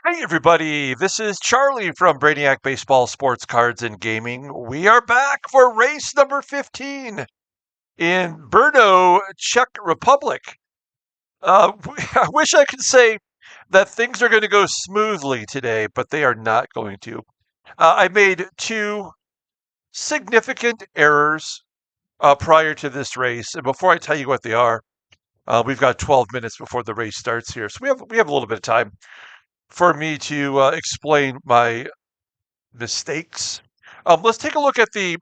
Hey everybody, this is Charlie from Brainiac Baseball, Sports Cards, and Gaming. We are back for race number 15 in Brno, Czech Republic. I wish I could say that things are going to go smoothly today, but they are not going to. I made two significant errors prior to this race, and before I tell you what they are, we've got 12 minutes before the race starts here, so we have a little bit of time for me to explain my mistakes. Let's take a look at the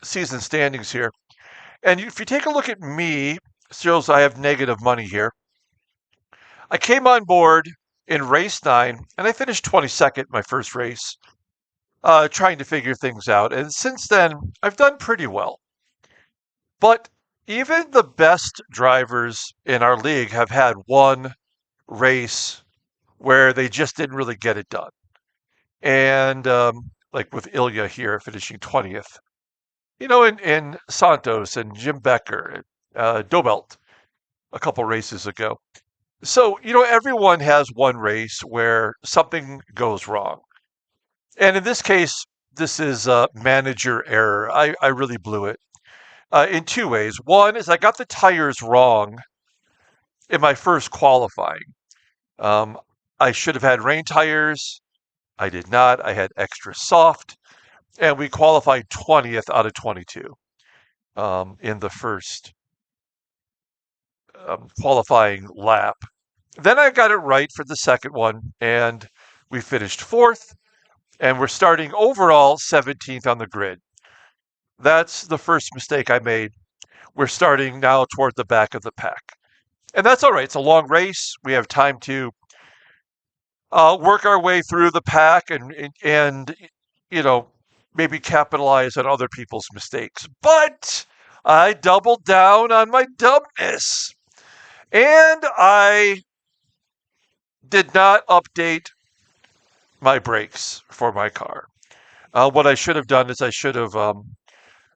season standings here. And if you take a look at me, shows I have negative money here. I came on board in race 9, and I finished 22nd my first race, trying to figure things out. And since then, I've done pretty well. But even the best drivers in our league have had one race where they just didn't really get it done. And like with Ilya here finishing 20th. In Santos and Jim Becker, Dobelt a couple races ago. So, everyone has one race where something goes wrong. And in this case, this is manager error. I really blew it in two ways. One is I got the tires wrong in my first qualifying. I should have had rain tires. I did not. I had extra soft. And we qualified 20th out of 22 in the first qualifying lap. Then I got it right for the second one, and we finished 4th, and we're starting overall 17th on the grid. That's the first mistake I made. We're starting now toward the back of the pack. And that's all right. It's a long race. We have time to work our way through the pack and maybe capitalize on other people's mistakes. But I doubled down on my dumbness. And I did not update my brakes for my car. What I should have done is I should have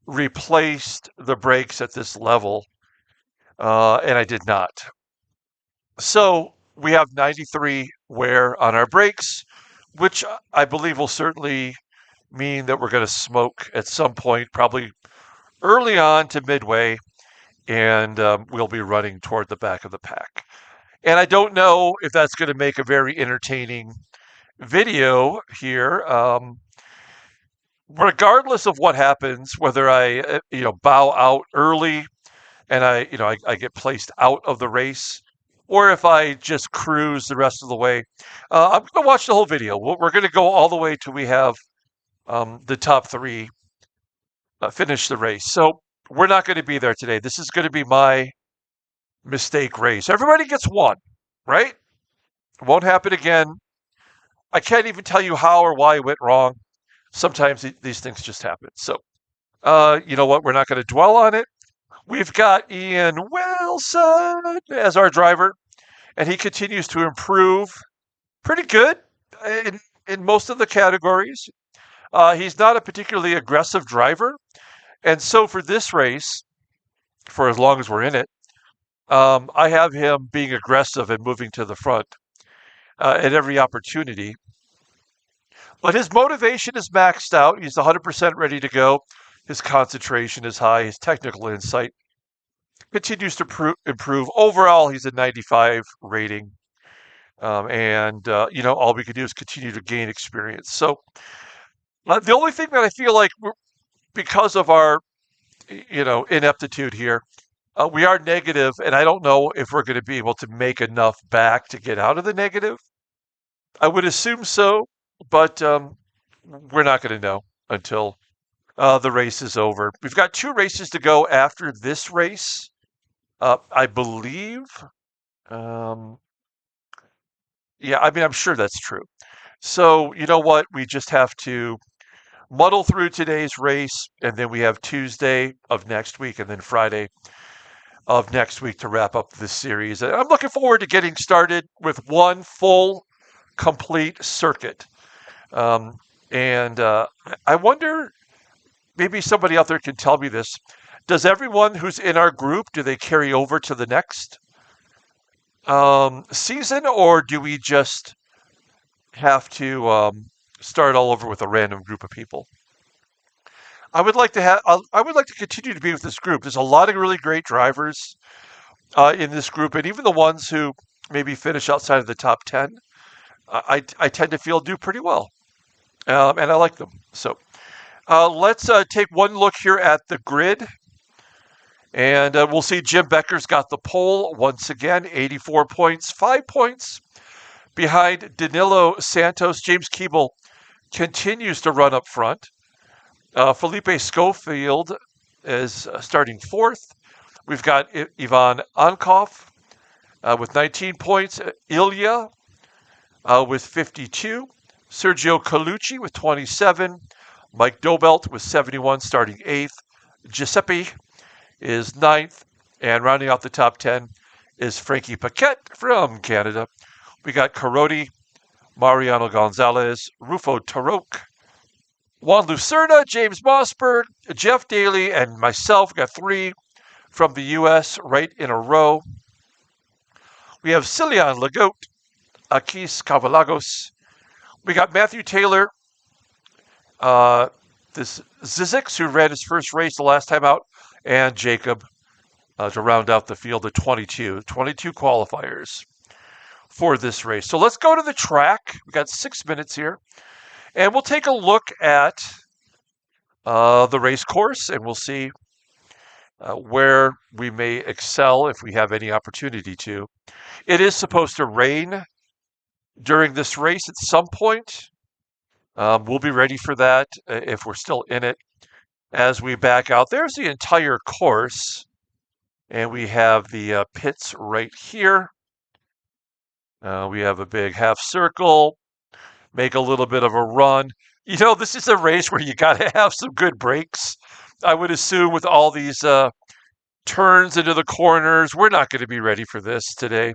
replaced the brakes at this level, and I did not. So we have 93 wear on our brakes, which I believe will certainly mean that we're going to smoke at some point, probably early on to midway, and we'll be running toward the back of the pack. And I don't know if that's going to make a very entertaining video here. Regardless of what happens, whether I bow out early and I get placed out of the race, or if I just cruise the rest of the way, I'm going to watch the whole video. We're going to go all the way till we have the top 3 finish the race. So we're not going to be there today. This is going to be my mistake race. Everybody gets one, right? It won't happen again. I can't even tell you how or why it went wrong. Sometimes these things just happen. So, you know what? We're not going to dwell on it. We've got Ian Wilson as our driver, and he continues to improve pretty good in most of the categories. He's not a particularly aggressive driver. And so for this race, for as long as we're in it, I have him being aggressive and moving to the front at every opportunity. But his motivation is maxed out. He's 100% ready to go. His concentration is high. His technical insight continues to improve. Overall, he's a 95 rating. And all we can do is continue to gain experience. So the only thing that I feel like, because of our, ineptitude here, we are negative, and I don't know if we're going to be able to make enough back to get out of the negative. I would assume so, but we're not going to know until the race is over. We've got 2 races to go after this race, I believe. Yeah, I'm sure that's true. So, you know what? We just have to muddle through today's race, and then we have Tuesday of next week and then Friday of next week to wrap up this series. And I'm looking forward to getting started with one full, complete circuit. And I wonder, maybe somebody out there can tell me this. Does everyone who's in our group, do they carry over to the next season, or do we just have to start all over with a random group of people. I would like to have. I would like to continue to be with this group. There's a lot of really great drivers in this group, and even the ones who maybe finish outside of the top 10, I tend to feel do pretty well, and I like them. So let's take one look here at the grid, and we'll see Jim Becker's got the pole once again, 84 points, 5 points behind Danilo Santos. James Keeble continues to run up front. Felipe Schofield is starting fourth. We've got Ivan Ankov with 19 points. Ilya with 52. Sergio Colucci with 27. Mike Dobelt with 71, starting eighth. Giuseppe is ninth. And rounding out the top 10 is Frankie Paquette from Canada. We got Carodi, Mariano Gonzalez, Rufo Tarok, Juan Lucerna, James Mossberg, Jeff Daly, and myself. Got three from the U.S. right in a row. We have Cilian Lagote, Akis Kavalagos. We got Matthew Taylor, this Zizix, who ran his first race the last time out, and Jacob to round out the field of 22 qualifiers for this race. So let's go to the track. We got 6 minutes here, and we'll take a look at the race course, and we'll see where we may excel if we have any opportunity to. It is supposed to rain during this race at some point. We'll be ready for that if we're still in it as we back out. There's the entire course, and we have the pits right here. We have a big half circle, make a little bit of a run. You know, this is a race where you got to have some good brakes. I would assume with all these turns into the corners, we're not going to be ready for this today.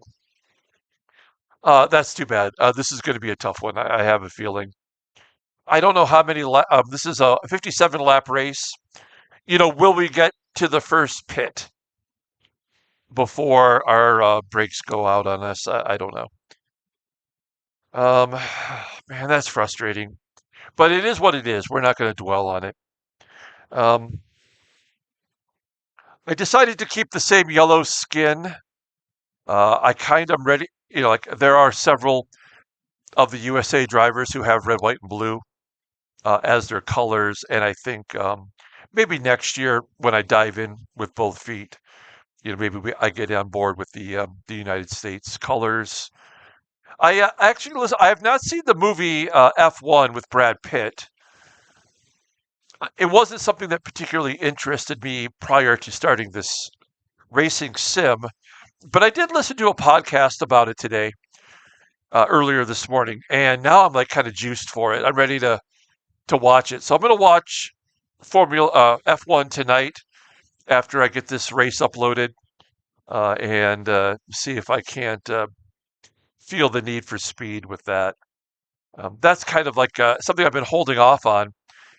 That's too bad. This is going to be a tough one, I have a feeling. I don't know how many this is a 57 lap race. You know, will we get to the first pit before our brakes go out on us? I don't know. Man, that's frustrating. But it is what it is. We're not going to dwell on it. I decided to keep the same yellow skin. I kind of ready, you know, like there are several of the USA drivers who have red, white, and blue as their colors, and I think maybe next year when I dive in with both feet, you know, maybe I get on board with the United States colors. I actually listen. I have not seen the movie F1 with Brad Pitt. It wasn't something that particularly interested me prior to starting this racing sim, but I did listen to a podcast about it today, earlier this morning, and now I'm like kind of juiced for it. I'm ready to watch it. So I'm going to watch Formula F1 tonight after I get this race uploaded, and see if I can't feel the need for speed with that. That's kind of like something I've been holding off on,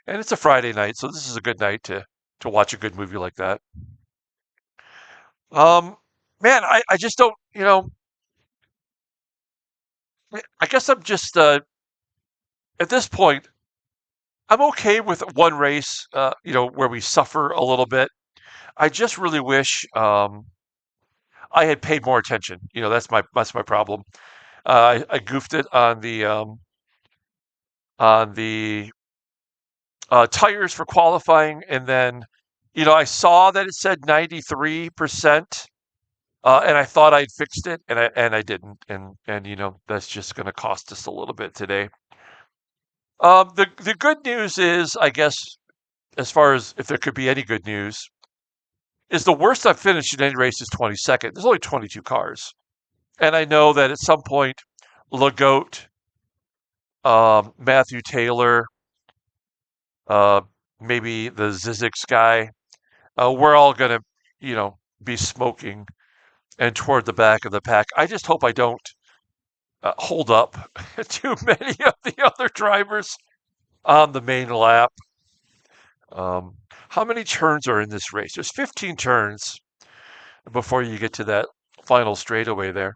and it's a Friday night, so this is a good night to watch a good movie like that. Um, Man, I just don't, you know, I guess I'm just at this point, I'm okay with one race, you know, where we suffer a little bit. I just really wish I had paid more attention. You know, that's my problem. I goofed it on the tires for qualifying, and then, you know, I saw that it said 93%, and I thought I'd fixed it, and I didn't, and you know, that's just going to cost us a little bit today. The good news is, I guess, as far as if there could be any good news, is the worst I've finished in any race is 22nd. There's only 22 cars, and I know that at some point, Lagote, Matthew Taylor, uh, maybe the Zizix guy, we're all gonna, you know, be smoking and toward the back of the pack. I just hope I don't hold up too many of the other drivers on the main lap. How many turns are in this race? There's 15 turns before you get to that final straightaway there.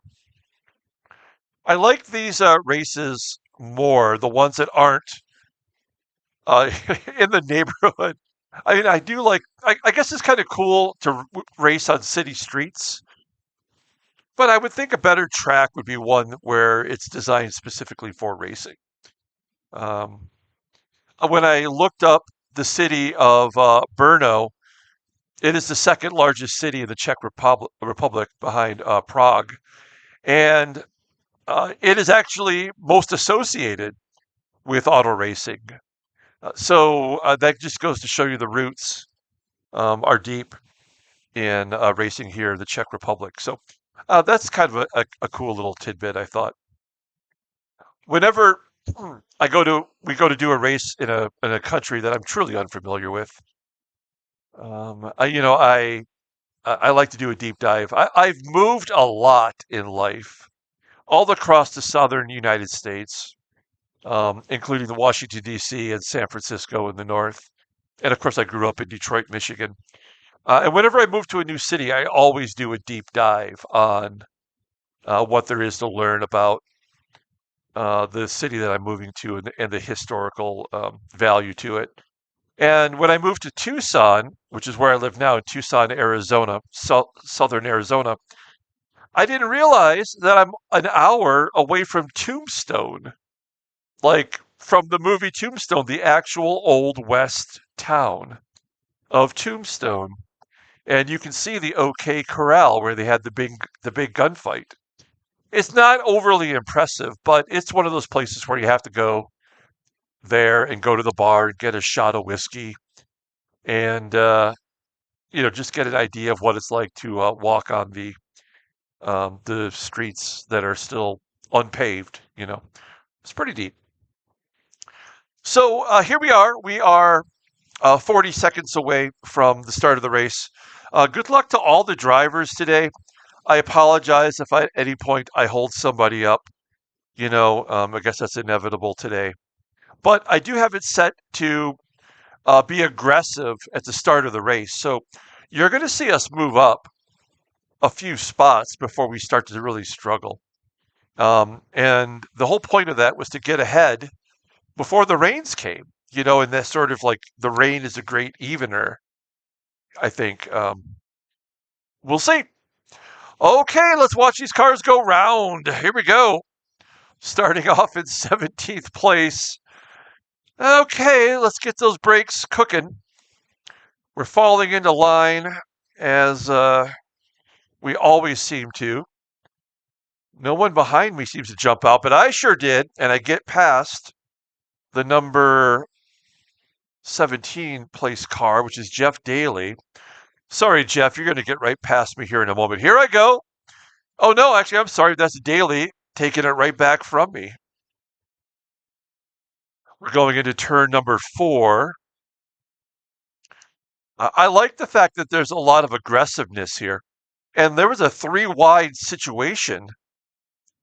I like these races more, the ones that aren't uh, in the neighborhood. I mean, I do like. I guess it's kind of cool to race on city streets, but I would think a better track would be one where it's designed specifically for racing. Um, when I looked up the city of Brno, it is the second largest city in the Czech Republic behind Prague, and it is actually most associated with auto racing. So that just goes to show you the roots are deep in racing here in the Czech Republic. So that's kind of a cool little tidbit, I thought. Whenever we go to do a race in a country that I'm truly unfamiliar with, I like to do a deep dive. I've moved a lot in life, all across the southern United States, including the Washington D.C. and San Francisco in the north, and of course I grew up in Detroit, Michigan. And whenever I move to a new city, I always do a deep dive on what there is to learn about the city that I'm moving to and the historical value to it. And when I moved to Tucson, which is where I live now in Tucson, Arizona, southern Arizona, I didn't realize that I'm an hour away from Tombstone, like from the movie Tombstone, the actual Old West town of Tombstone. And you can see the OK Corral where they had the big gunfight. It's not overly impressive, but it's one of those places where you have to go there and go to the bar and get a shot of whiskey and just get an idea of what it's like to walk on the streets that are still unpaved. It's pretty deep. So here we are. We are 40 seconds away from the start of the race. Good luck to all the drivers today. I apologize if at any point I hold somebody up. I guess that's inevitable today. But I do have it set to be aggressive at the start of the race. So you're going to see us move up a few spots before we start to really struggle. And the whole point of that was to get ahead before the rains came, and that sort of like the rain is a great evener, I think. We'll see. Okay, let's watch these cars go round. Here we go. Starting off in 17th place. Okay, let's get those brakes cooking. We're falling into line as we always seem to. No one behind me seems to jump out, but I sure did, and I get past the number 17 place car, which is Jeff Daly. Sorry, Jeff, you're going to get right past me here in a moment. Here I go. Oh, no, actually, I'm sorry. That's Daly taking it right back from me. We're going into turn number 4. I like the fact that there's a lot of aggressiveness here. And there was a 3 wide situation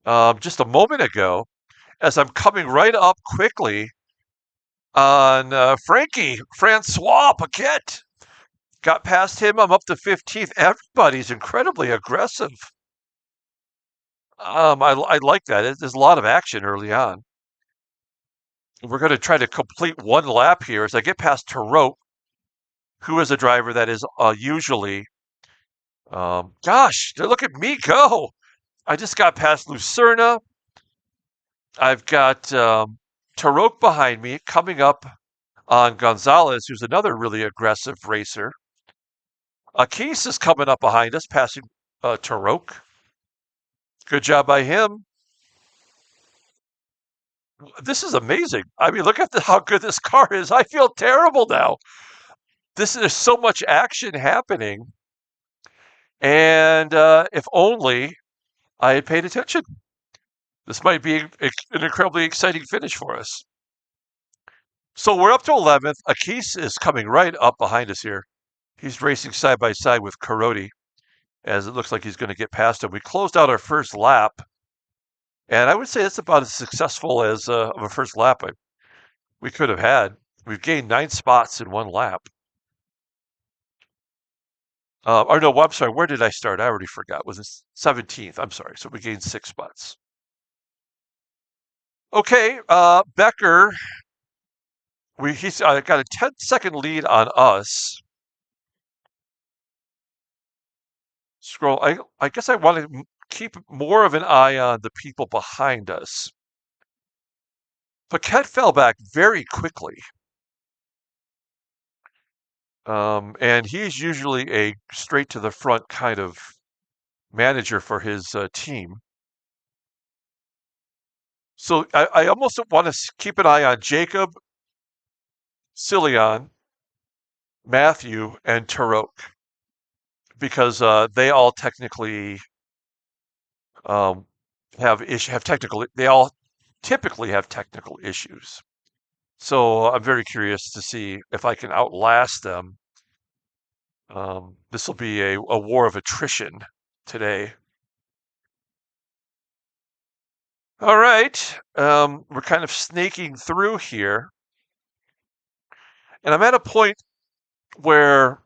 just a moment ago as I'm coming right up quickly on Francois Paquette. Got past him. I'm up to 15th. Everybody's incredibly aggressive. I like that. There's a lot of action early on. We're going to try to complete one lap here as I get past Tarot, who is a driver that is usually, gosh, look at me go. I just got past Lucerna. I've got Tarot behind me coming up on Gonzalez, who's another really aggressive racer. Akis is coming up behind us, passing Tarot. Good job by him. This is amazing. I mean, look at how good this car is. I feel terrible now. There's so much action happening. And if only I had paid attention. This might be an incredibly exciting finish for us. So we're up to 11th. Akis is coming right up behind us here. He's racing side by side with Karoti, as it looks like he's going to get past him. We closed out our first lap, and I would say that's about as successful as of a first lap we could have had. We've gained 9 spots in one lap. Or no, I'm sorry. Where did I start? I already forgot. Was it 17th? I'm sorry. So we gained 6 spots. Okay, Becker, he's got a 10-second lead on us. Scroll. I guess I want to keep more of an eye on the people behind us. Paquette fell back very quickly. And he's usually a straight to the front kind of manager for his team. So I almost want to keep an eye on Jacob, Cillian, Matthew, and Tarok because they all technically um, have technical. They all typically have technical issues. So I'm very curious to see if I can outlast them. This will be a war of attrition today. All right, we're kind of snaking through here, and I'm at a point where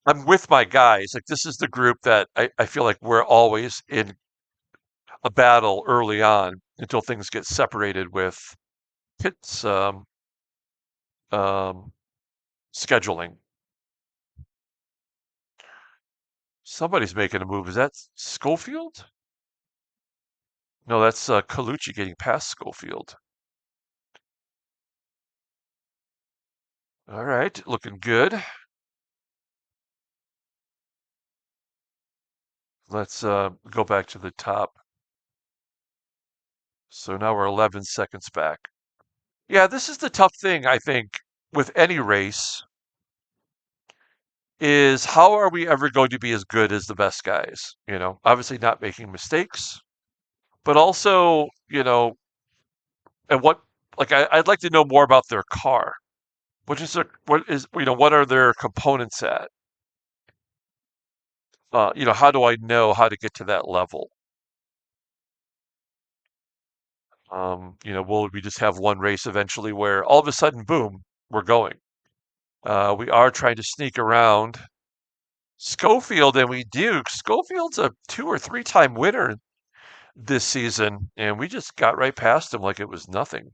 I'm with my guys. Like this is the group that I feel like we're always in a battle early on until things get separated with Pitt's um, scheduling. Somebody's making a move. Is that Schofield? No, that's Colucci getting past Schofield. All right, looking good. Let's go back to the top. So now we're 11 seconds back. Yeah, this is the tough thing, I think, with any race is how are we ever going to be as good as the best guys? Obviously not making mistakes, but also, and like I'd like to know more about their car. What are their components at? How do I know how to get to that level? Will we just have one race eventually where all of a sudden, boom, we're going? We are trying to sneak around Schofield, and we do. Schofield's a 2 or 3 time winner this season, and we just got right past him like it was nothing.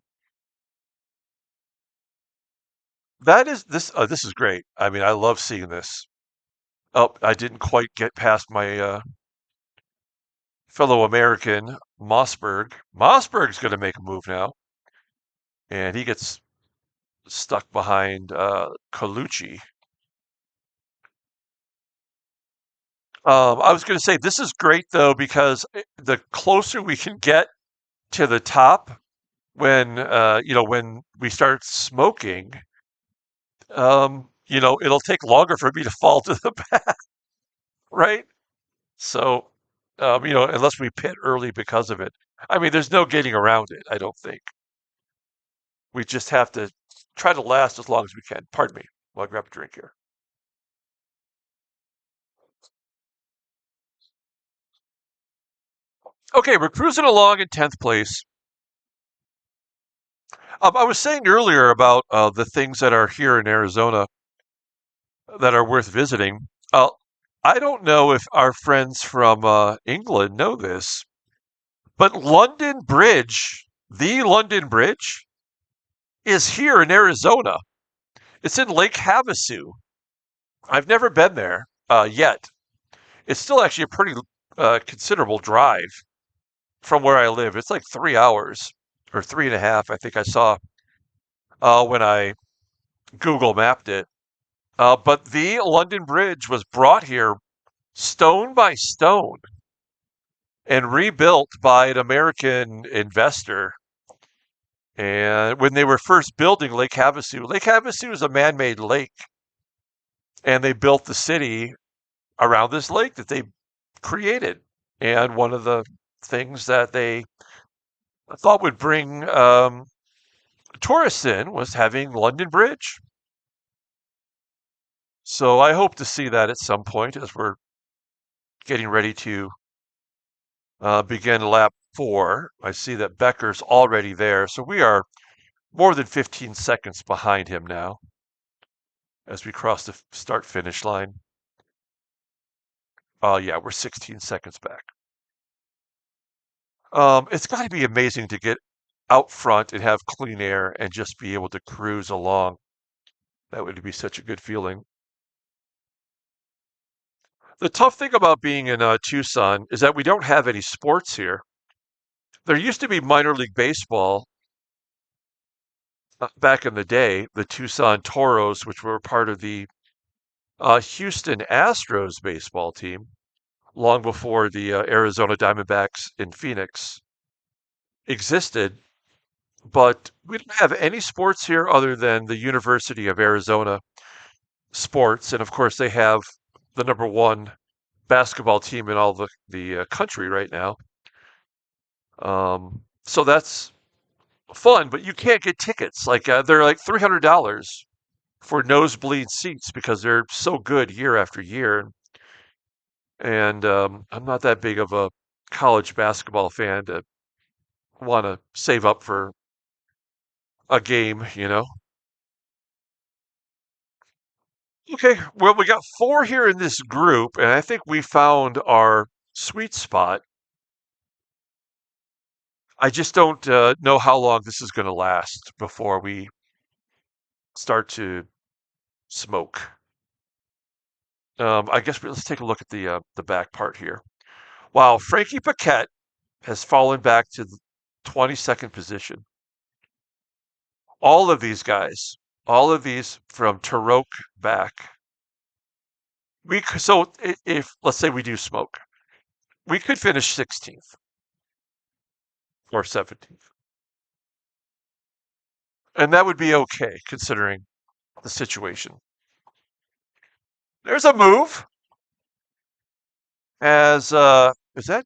That is this. This is great. I mean, I love seeing this. Oh, I didn't quite get past my fellow American Mossberg. Mossberg's going to make a move now, and he gets stuck behind Colucci. I was going to say this is great though because the closer we can get to the top, when we start smoking, it'll take longer for me to fall to the back, right? So, unless we pit early because of it. I mean, there's no getting around it, I don't think. We just have to try to last as long as we can. Pardon me while I grab a drink here. Okay, we're cruising along in 10th place. I was saying earlier about the things that are here in Arizona that are worth visiting. I don't know if our friends from England know this, but London Bridge, the London Bridge, is here in Arizona. It's in Lake Havasu. I've never been there yet. It's still actually a pretty considerable drive from where I live. It's like 3 hours or 3.5. I think I saw when I Google mapped it. But the London Bridge was brought here stone by stone and rebuilt by an American investor. And when they were first building Lake Havasu is a man-made lake, and they built the city around this lake that they created. And one of the things that they thought would bring tourists in was having London Bridge. So I hope to see that at some point as we're getting ready to begin lap 4. I see that Becker's already there, so we are more than 15 seconds behind him now as we cross the start-finish line. Yeah, we're 16 seconds back. It's got to be amazing to get out front and have clean air and just be able to cruise along. That would be such a good feeling. The tough thing about being in Tucson is that we don't have any sports here. There used to be minor league baseball back in the day, the Tucson Toros, which were part of the Houston Astros baseball team, long before the Arizona Diamondbacks in Phoenix existed. But we don't have any sports here other than the University of Arizona sports. And of course, they have the number one basketball team in all the country right now. So that's fun, but you can't get tickets. Like they're like $300 for nosebleed seats because they're so good year after year. And I'm not that big of a college basketball fan to want to save up for a game. Okay, well, we got four here in this group, and I think we found our sweet spot. I just don't know how long this is going to last before we start to smoke. I guess let's take a look at the back part here. Wow, Frankie Paquette has fallen back to the 22nd position. All of these guys, all of these from Tarok back. So if let's say we do smoke, we could finish 16th or 17th, and that would be okay considering the situation. There's a move as is that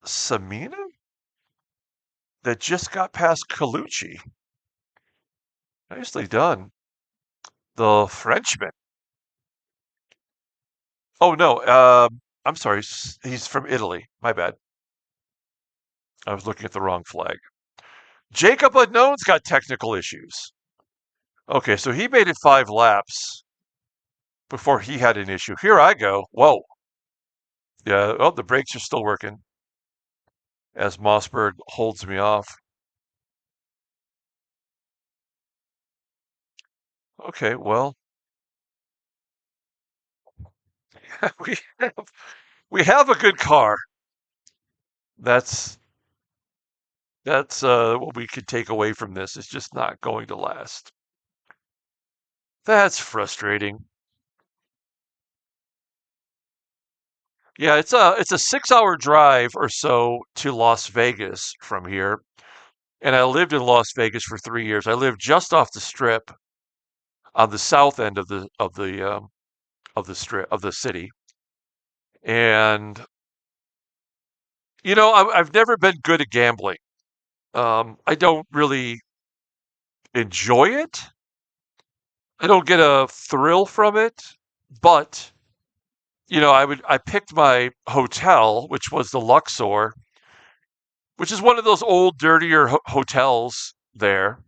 Samina that just got past Colucci? Nicely done. The Frenchman. Oh no, I'm sorry. He's from Italy. My bad. I was looking at the wrong flag. Jacob Unknown's got technical issues. Okay, so he made it 5 laps before he had an issue. Here I go. Whoa. Yeah, oh, the brakes are still working as Mossberg holds me off. Okay, well, we have, we have a good car. That's that's what we could take away from this. It's just not going to last. That's frustrating. Yeah, it's a 6-hour drive or so to Las Vegas from here. And I lived in Las Vegas for 3 years. I lived just off the strip on the south end of the strip of the city. And I've never been good at gambling. I don't really enjoy it. I don't get a thrill from it, but I picked my hotel, which was the Luxor, which is one of those old, dirtier hotels there.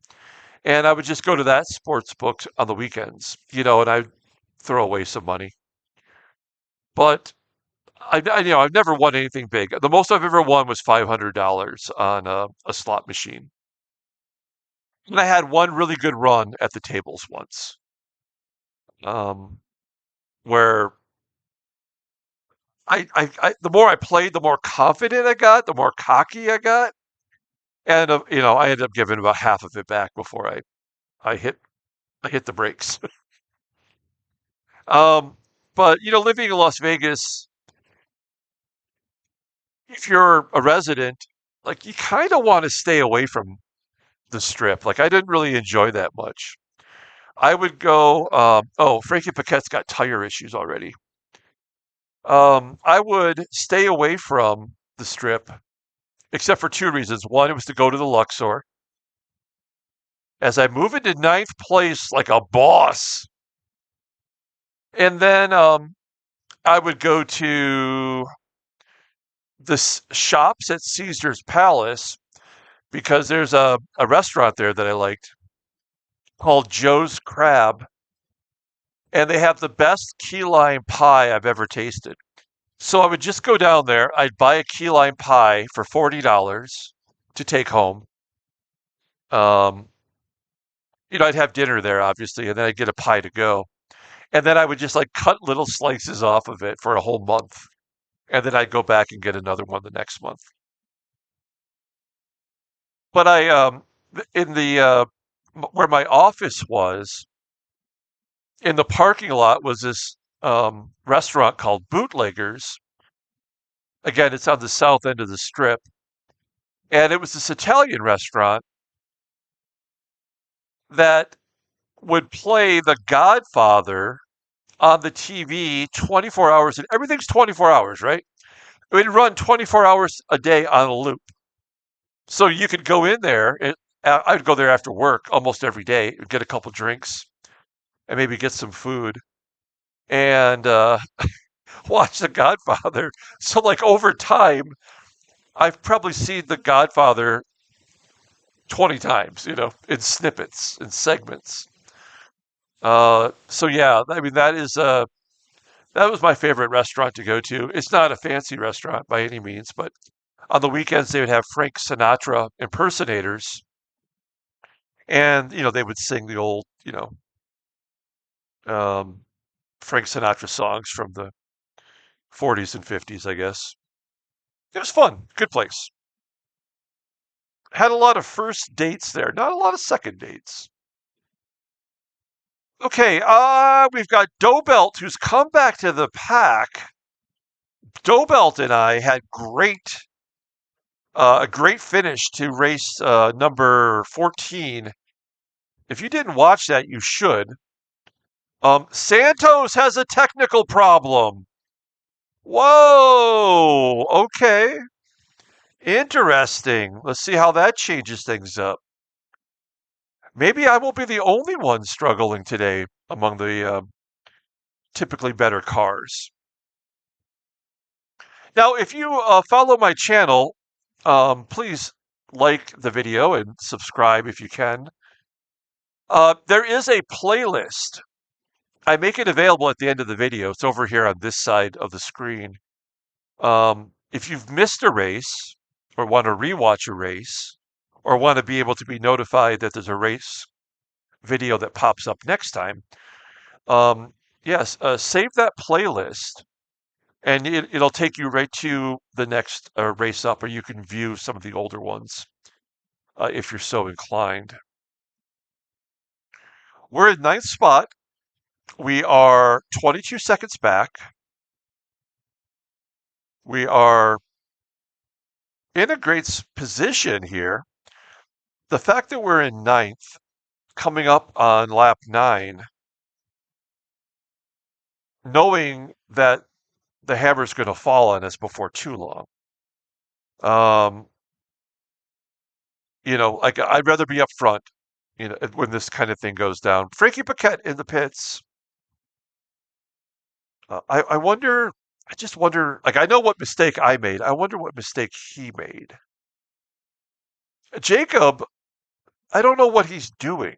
And I would just go to that sports book on the weekends, and I'd throw away some money. But I've never won anything big. The most I've ever won was $500 on a slot machine. And I had one really good run at the tables once, um, where the more I played, the more confident I got, the more cocky I got, and I ended up giving about half of it back before I hit the brakes. um, but living in Las Vegas, if you're a resident, like you kind of want to stay away from the strip. Like I didn't really enjoy that much. I would go. Oh, Frankie Paquette's got tire issues already. I would stay away from the strip, except for two reasons. One, it was to go to the Luxor. As I move into ninth place like a boss, and then I would go to the shops at Caesar's Palace because there's a restaurant there that I liked called Joe's Crab, and they have the best key lime pie I've ever tasted. So I would just go down there. I'd buy a key lime pie for $40 to take home. Um, I'd have dinner there, obviously, and then I'd get a pie to go. And then I would just like cut little slices off of it for a whole month. And then I'd go back and get another one the next month. But in the where my office was, in the parking lot was this restaurant called Bootleggers. Again, it's on the south end of the strip, and it was this Italian restaurant that would play The Godfather on the TV 24 hours, and everything's 24 hours, right? It would run 24 hours a day on a loop. So you could go in there. I'd go there after work almost every day, get a couple drinks, and maybe get some food, and watch The Godfather. So, like, over time, I've probably seen The Godfather 20 times, in snippets, in segments. So yeah, I mean, that was my favorite restaurant to go to. It's not a fancy restaurant by any means, but on the weekends they would have Frank Sinatra impersonators, and they would sing the old, um, Frank Sinatra songs from the 40s and 50s, I guess. It was fun. Good place. Had a lot of first dates there, not a lot of second dates. Okay, we've got Dobelt, who's come back to the pack. Dobelt and I had a great finish to race number 14. If you didn't watch that, you should. Santos has a technical problem. Whoa, okay. Interesting. Let's see how that changes things up. Maybe I won't be the only one struggling today among the typically better cars. Now, if you follow my channel, please like the video and subscribe if you can. There is a playlist. I make it available at the end of the video. It's over here on this side of the screen. If you've missed a race or want to rewatch a race or want to be able to be notified that there's a race video that pops up next time, yes, save that playlist and it'll take you right to the next race up, or you can view some of the older ones if you're so inclined. We're in ninth spot. We are 22 seconds back. We are in a great position here. The fact that we're in ninth, coming up on lap 9, knowing that the hammer's going to fall on us before too long. Um, like I'd rather be up front, when this kind of thing goes down. Frankie Paquette in the pits. I wonder, I just wonder, like, I know what mistake I made. I wonder what mistake he made. Jacob, I don't know what he's doing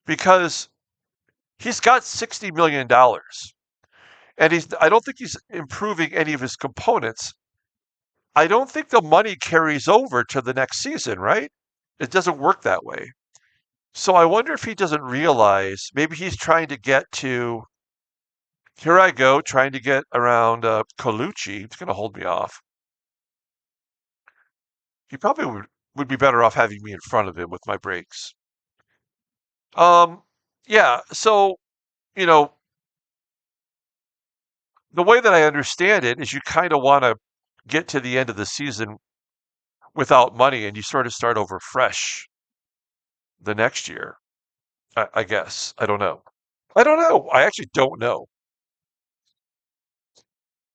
because he's got $60 million and I don't think he's improving any of his components. I don't think the money carries over to the next season, right? It doesn't work that way. So I wonder if he doesn't realize, maybe he's trying to get to, here I go, trying to get around Colucci. It's going to hold me off. He probably would be better off having me in front of him with my brakes. Yeah, so, you know, the way that I understand it is you kind of want to get to the end of the season without money and you sort of start over fresh the next year. I guess. I don't know. I don't know. I actually don't know.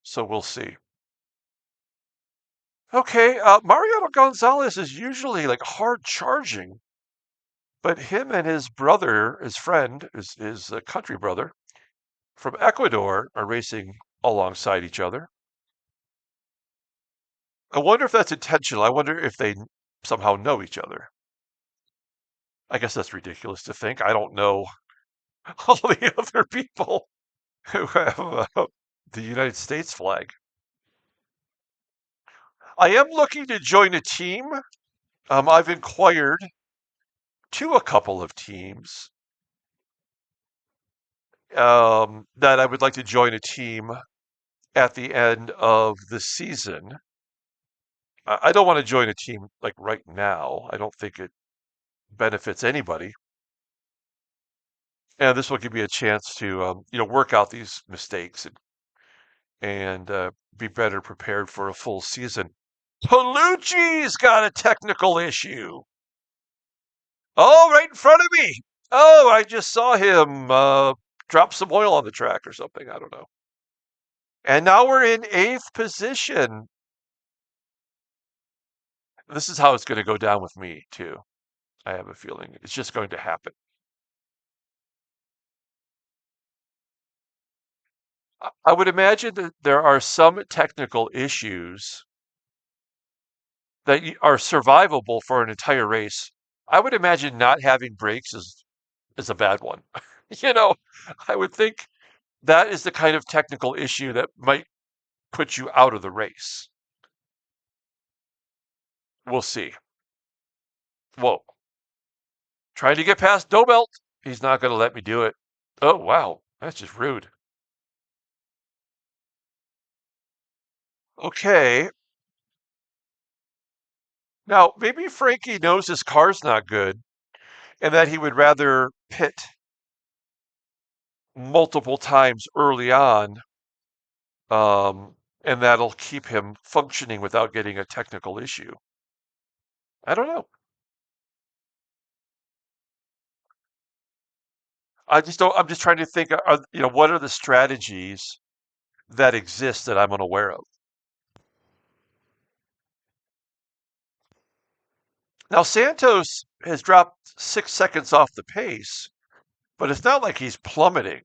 So we'll see. Okay, Mariano Gonzalez is usually like hard charging, but him and his brother, his friend, his country brother from Ecuador are racing alongside each other. I wonder if that's intentional. I wonder if they somehow know each other. I guess that's ridiculous to think. I don't know all the other people who have the United States flag. I am looking to join a team. I've inquired to a couple of teams that I would like to join a team at the end of the season. I don't want to join a team like right now. I don't think it benefits anybody. And this will give me a chance to, work out these mistakes and be better prepared for a full season. Palucci's got a technical issue. Oh, right in front of me. Oh, I just saw him drop some oil on the track or something. I don't know. And now we're in 8th position. This is how it's going to go down with me, too. I have a feeling it's just going to happen. I would imagine that there are some technical issues that are survivable for an entire race. I would imagine not having brakes is a bad one. You know, I would think that is the kind of technical issue that might put you out of the race. We'll see. Whoa. Trying to get past Dobelt. He's not going to let me do it. Oh, wow. That's just rude. Okay. Now, maybe Frankie knows his car's not good and that he would rather pit multiple times early on, and that'll keep him functioning without getting a technical issue. I don't know. I just don't. I'm just trying to think. What are the strategies that exist that I'm unaware of? Now Santos has dropped 6 seconds off the pace, but it's not like he's plummeting,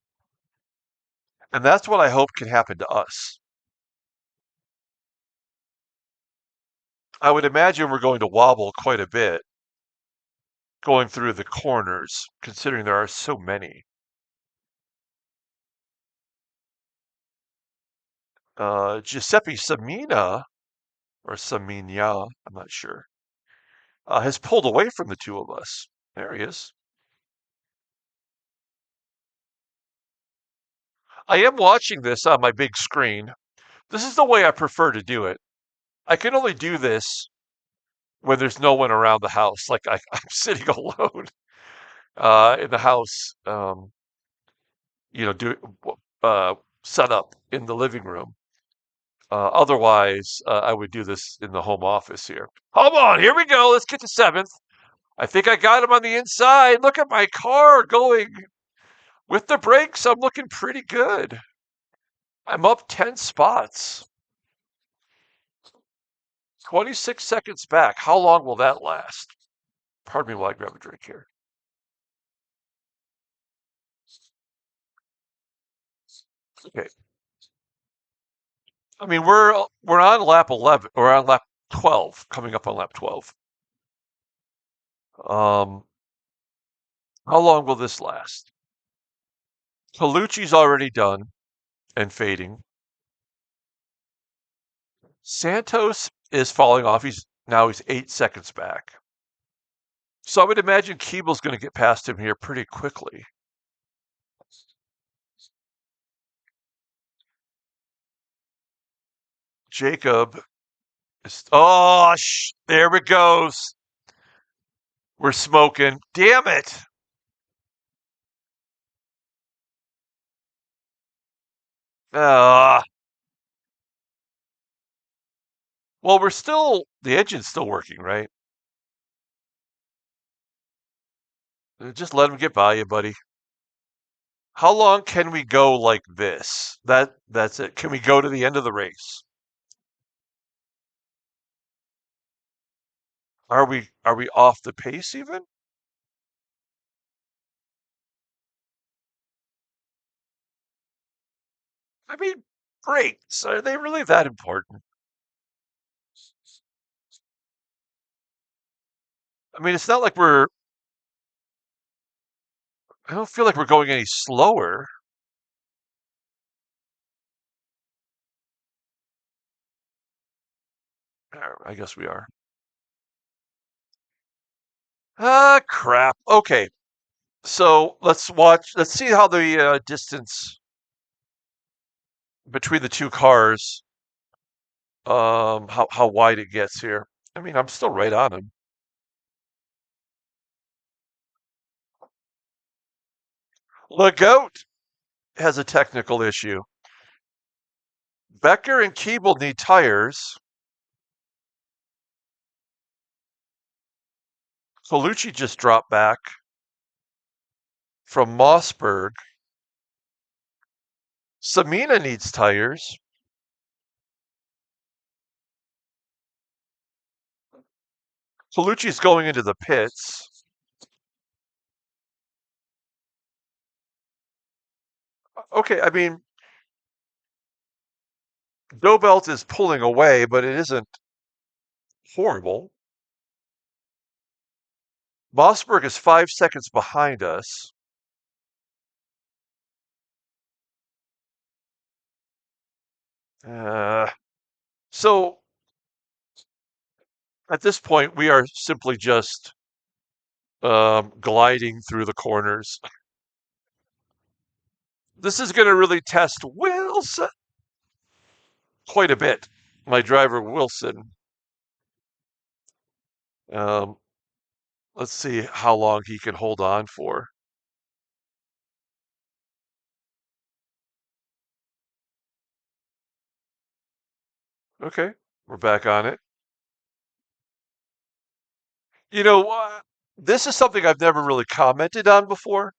and that's what I hope can happen to us. I would imagine we're going to wobble quite a bit going through the corners, considering there are so many. Giuseppe Samina, or Samina, I'm not sure, has pulled away from the two of us. There he is. I am watching this on my big screen. This is the way I prefer to do it. I can only do this when there's no one around the house. Like I'm sitting alone in the house, do set up in the living room. Otherwise, I would do this in the home office here. Hold on, here we go. Let's get to 7th. I think I got him on the inside. Look at my car going with the brakes. I'm looking pretty good. I'm up 10 spots. 26 seconds back. How long will that last? Pardon me while I grab a drink here. Okay. I mean, we're on lap 11. We're on lap 12, coming up on lap 12. How long will this last? Palucci's already done and fading. Santos is falling off. He's 8 seconds back. So I would imagine Keeble's going to get past him here pretty quickly. Jacob is. Oh, there it goes. We're smoking. Damn it. Well, the engine's still working, right? Just let him get by you, buddy. How long can we go like this? That's it. Can we go to the end of the race? Are we off the pace even? I mean, brakes, are they really that important? I mean, it's not like I don't feel like we're going any slower. I guess we are. Ah, crap. Okay. So let's see how the distance between the two cars, how wide it gets here. I mean, I'm still right on him. The goat has a technical issue. Becker and Keeble need tires. Colucci just dropped back from Mossberg. Samina needs tires. Colucci's going into the pits. Okay, I mean, Dobelt is pulling away, but it isn't horrible. Mossberg is 5 seconds behind us. Uh, so at this point, we are simply just gliding through the corners. This is going to really test Wilson quite a bit. My driver, Wilson. Um, let's see how long he can hold on for. Okay, we're back on it. You know, this is something I've never really commented on before,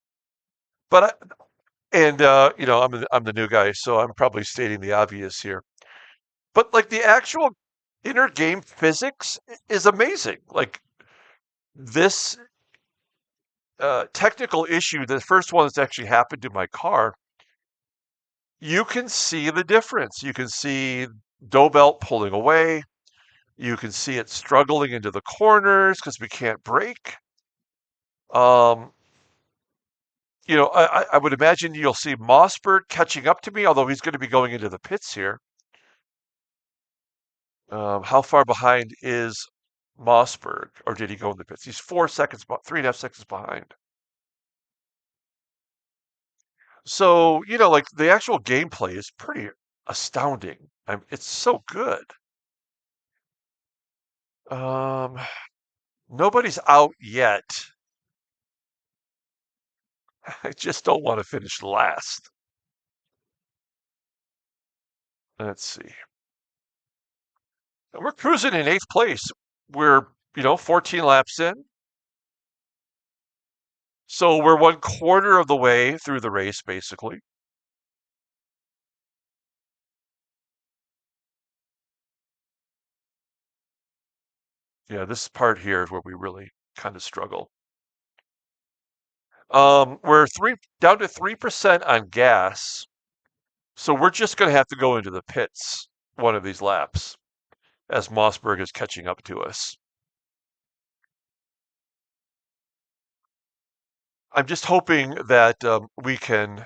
but I'm the new guy, so I'm probably stating the obvious here. But like the actual inner game physics is amazing. Like this technical issue, the first one that's actually happened to my car, you can see the difference. You can see Dobelt pulling away. You can see it struggling into the corners because we can't brake. Um, I would imagine you'll see Mossberg catching up to me, although he's going to be going into the pits here. How far behind is Mossberg, or did he go in the pits? He's 4 seconds, 3.5 seconds behind. So, like the actual gameplay is pretty astounding. It's so good. Um, Nobody's out yet. I just don't want to finish last. Let's see. We're cruising in eighth place. We're, 14 laps in. So we're 1/4 of the way through the race, basically. Yeah, this part here is where we really kind of struggle. We're down to 3% on gas, so we're just going to have to go into the pits one of these laps as Mossberg is catching up to us. I'm just hoping that we can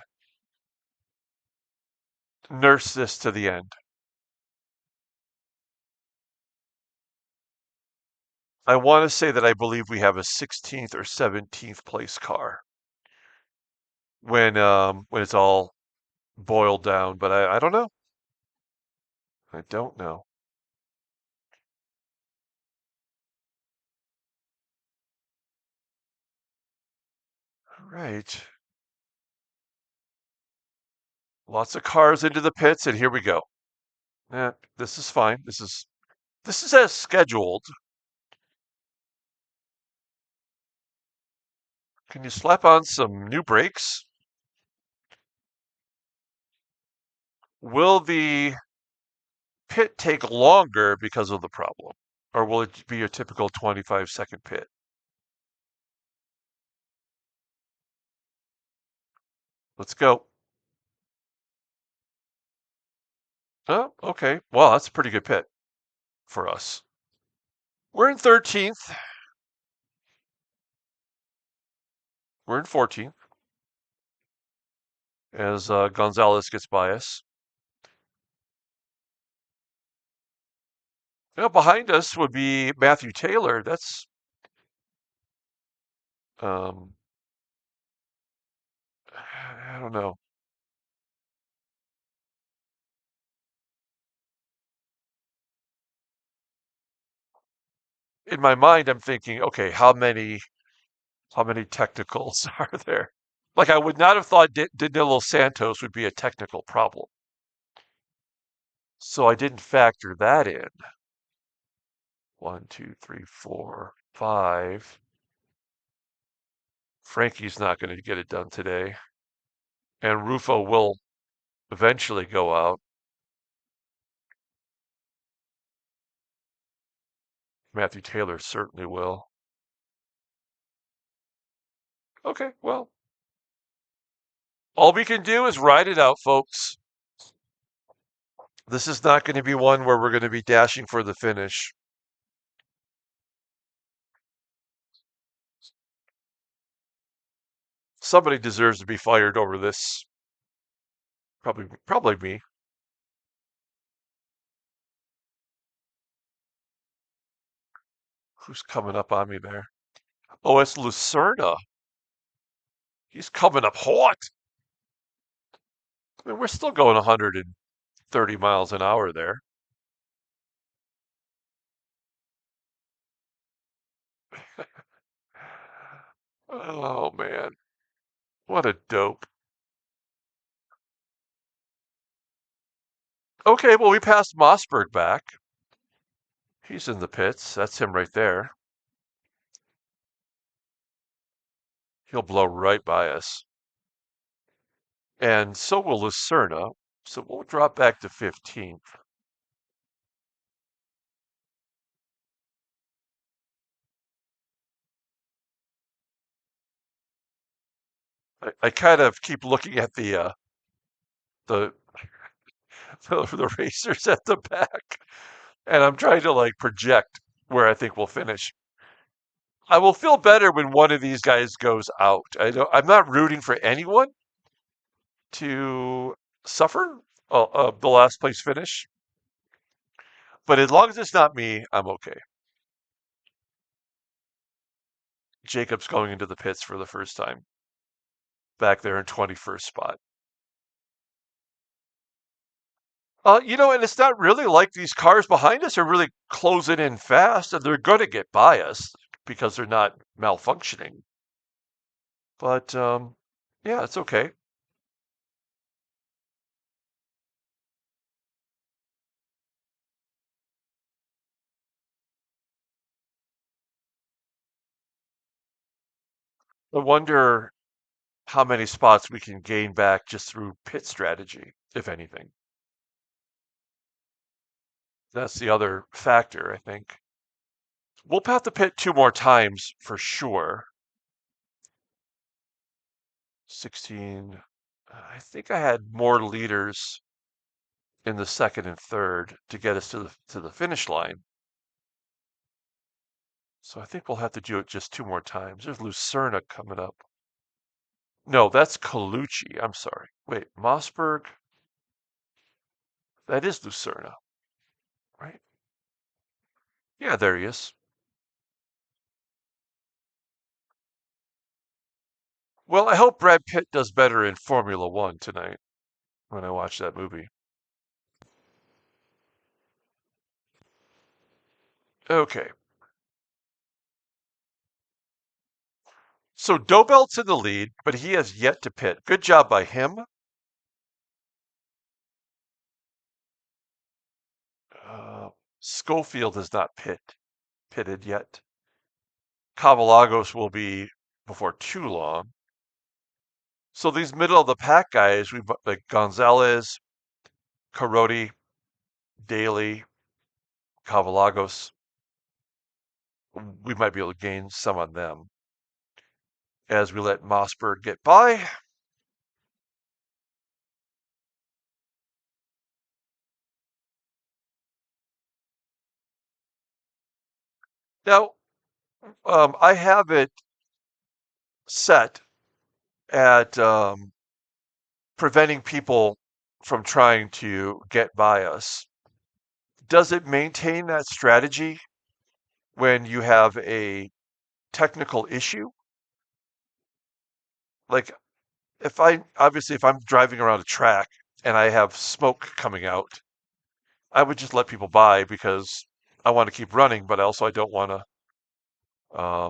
nurse this to the end. I want to say that I believe we have a 16th or 17th place car when it's all boiled down, but I don't know. I don't know. All right. Lots of cars into the pits, and here we go. This is fine. This is as scheduled. Can you slap on some new brakes? Will the pit take longer because of the problem? Or will it be a typical 25-second pit? Let's go. Oh, okay. Well, that's a pretty good pit for us. We're in 13th. We're in 14th as Gonzalez gets by us. Behind us would be Matthew Taylor. That's um, I don't know. In my mind, I'm thinking, okay, how many technicals are there? Like I would not have thought Danilo Santos would be a technical problem, so I didn't factor that in. One, two, three, four, five. Frankie's not going to get it done today, and Rufo will eventually go out. Matthew Taylor certainly will. Okay, well, all we can do is ride it out, folks. This is not going to be one where we're going to be dashing for the finish. Somebody deserves to be fired over this. Probably me. Who's coming up on me there? Oh, it's Lucerna. He's coming up hot. I mean, we're still going 130 miles an hour there. Oh man, what a dope. Okay, well we passed Mossberg back. He's in the pits. That's him right there. He'll blow right by us. And so will Lucerna. So we'll drop back to 15th. I kind of keep looking at the the racers at the back, and I'm trying to like project where I think we'll finish. I will feel better when one of these guys goes out. I'm not rooting for anyone to suffer the last place finish, but as long as it's not me, I'm okay. Jacob's going into the pits for the first time, back there in 21st spot. And it's not really like these cars behind us are really closing in fast, and they're going to get by us because they're not malfunctioning. But yeah, it's okay. I wonder how many spots we can gain back just through pit strategy, if anything. That's the other factor, I think. We'll have to pit two more times for sure. 16. I think I had more leaders in the second and third to get us to the finish line. So I think we'll have to do it just two more times. There's Lucerna coming up. No, that's Colucci. I'm sorry. Wait, Mossberg? That is Lucerna, right? Yeah, there he is. Well, I hope Brad Pitt does better in Formula One tonight when I watch that movie. Okay. So Dobelt's in the lead, but he has yet to pit. Good job by him. Schofield has not pitted yet. Cavalagos will be before too long. So these middle of the pack guys, we've like Gonzalez, Caroti, Daly, Cavalagos. We might be able to gain some on them as we let Mossberg get by. Now, I have it set at preventing people from trying to get by us. Does it maintain that strategy when you have a technical issue? Like if I'm driving around a track and I have smoke coming out, I would just let people by because I want to keep running, but also I don't want to, I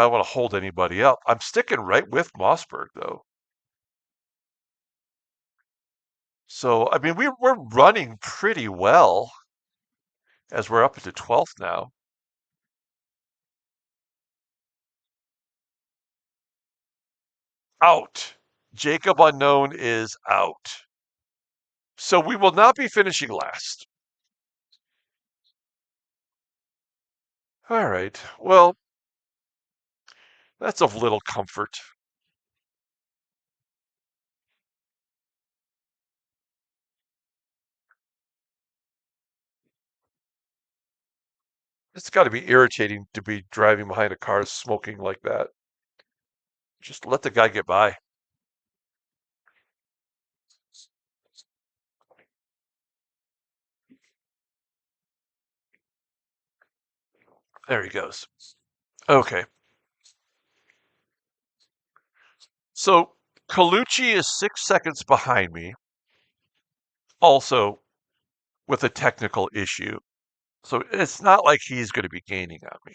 want to hold anybody up. I'm sticking right with Mossberg though. So, I mean, we're running pretty well as we're up into 12th now. Out. Jacob Unknown is out. So we will not be finishing last. All right. Well, that's of little comfort. It's got to be irritating to be driving behind a car smoking like that. Just let the guy get by. There he goes. Okay. So Colucci is 6 seconds behind me, also with a technical issue. So it's not like he's going to be gaining on me.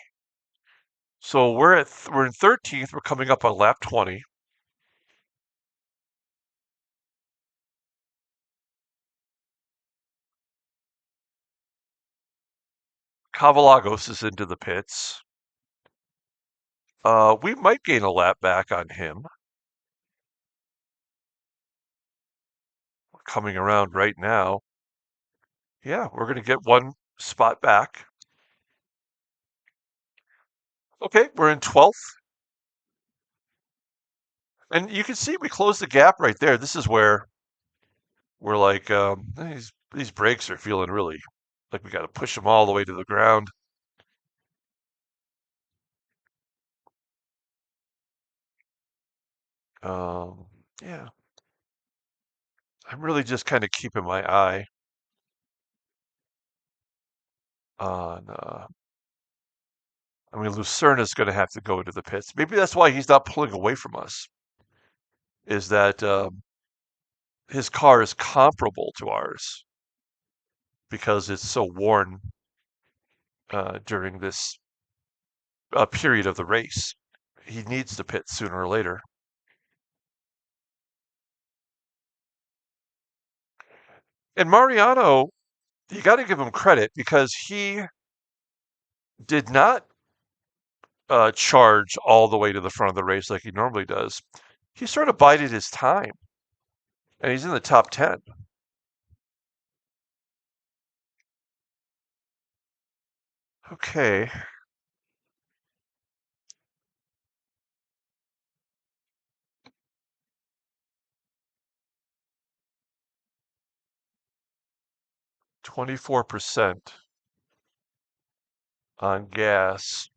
So we're in 13th. We're coming up on lap 20. Cavalagos is into the pits. We might gain a lap back on him. We're coming around right now. Yeah, we're going to get one spot back. Okay, we're in 12th. And you can see we closed the gap right there. This is where we're like, these brakes are feeling really like we got to push them all the way to the ground. Yeah, I'm really just kind of keeping my eye on. I mean, Lucerna's going to have to go into the pits. Maybe that's why he's not pulling away from us. Is that his car is comparable to ours because it's so worn during this period of the race. He needs to pit sooner or later. And Mariano, you got to give him credit because he did not charge all the way to the front of the race like he normally does. He sort of bided his time, and he's in the top 10. Okay. 24% on gas.